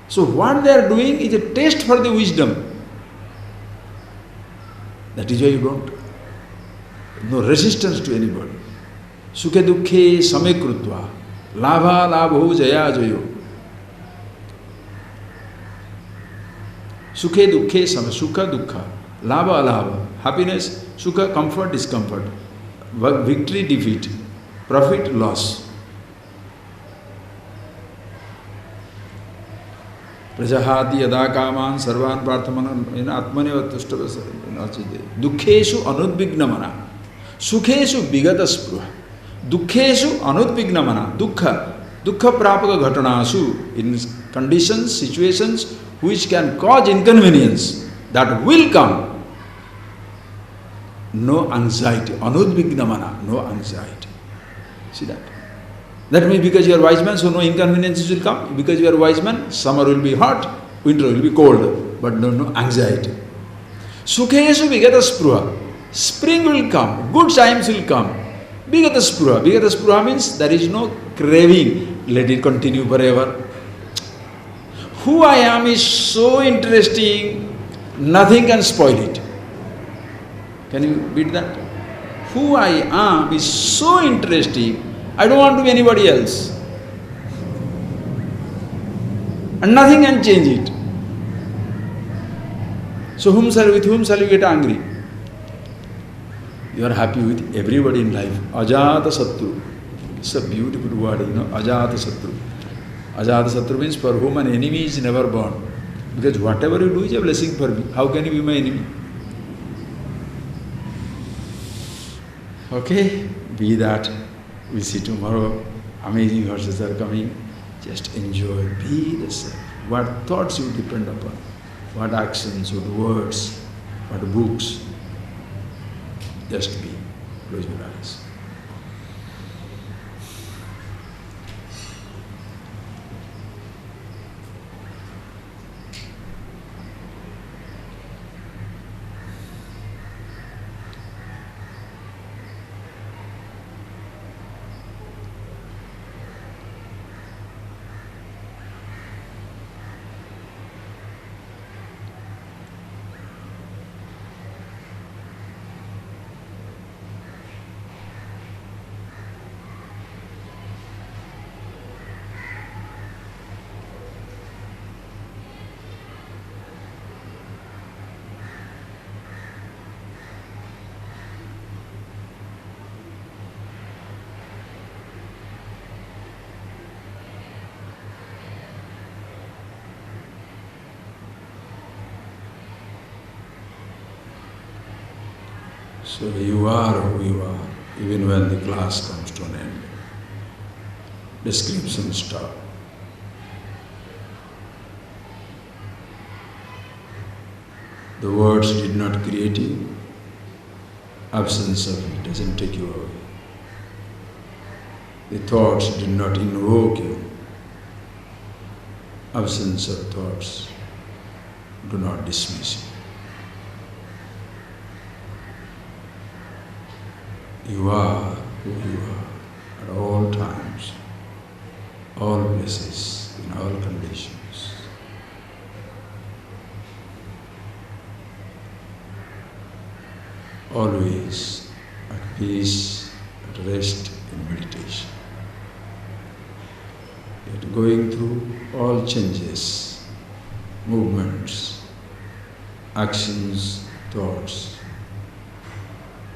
So what they are doing is a test for the wisdom. That is why you don't, no resistance to anybody. Sukhe dukhe same krutva, labha labho jaya jayo. Sukhe dukhe same, sukha dukha, labha alabha, happiness, sukha comfort, discomfort, victory, defeat, profit, loss. Prajahati yada kaman sarvan prarthaman atmaneva tushtavasa dukkeshu anudvignamana sukheshu vigata spruha dukkeshu anudvignamana dukkha prapaka ghatanasu, in conditions, situations which can cause inconvenience, that will come. No anxiety, anudvignamana, no anxiety. See that? That means because you are wise man, so no inconveniences will come. Because you are wise man, summer will be hot, winter will be cold, but no anxiety. Sukheshu vigata spruha. Spring will come, good times will come. Vigata spruha. Vigata spruha means there is no craving. Let it continue forever. Who I am is so interesting, nothing can spoil it. Can you beat that? Who I am is so interesting, I don't want to be anybody else. And nothing can change it. So with whom shall you get angry? You are happy with everybody in life. Ajata Satru. It's a beautiful word, Ajata Satru. Ajata Satru means for whom an enemy is never born. Because whatever you do is a blessing for me. How can you be my enemy? Okay, be that. We'll see tomorrow. Amazing horses are coming. Just enjoy. Be the self. What thoughts you depend upon. What actions, what words, what books. Just be. Close your eyes. So you are who you are, even when the class comes to an end. Description stop. The words did not create you. Absence of it doesn't take you away. The thoughts did not invoke you. Absence of thoughts do not dismiss you. You are who you are at all times, all places, in all conditions. Always at peace, at rest in meditation. Yet going through all changes, movements, actions, thoughts,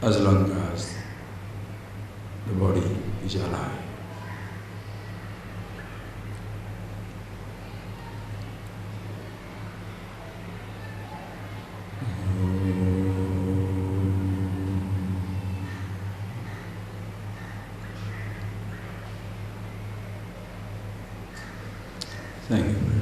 as long as the body is alive. Thank you.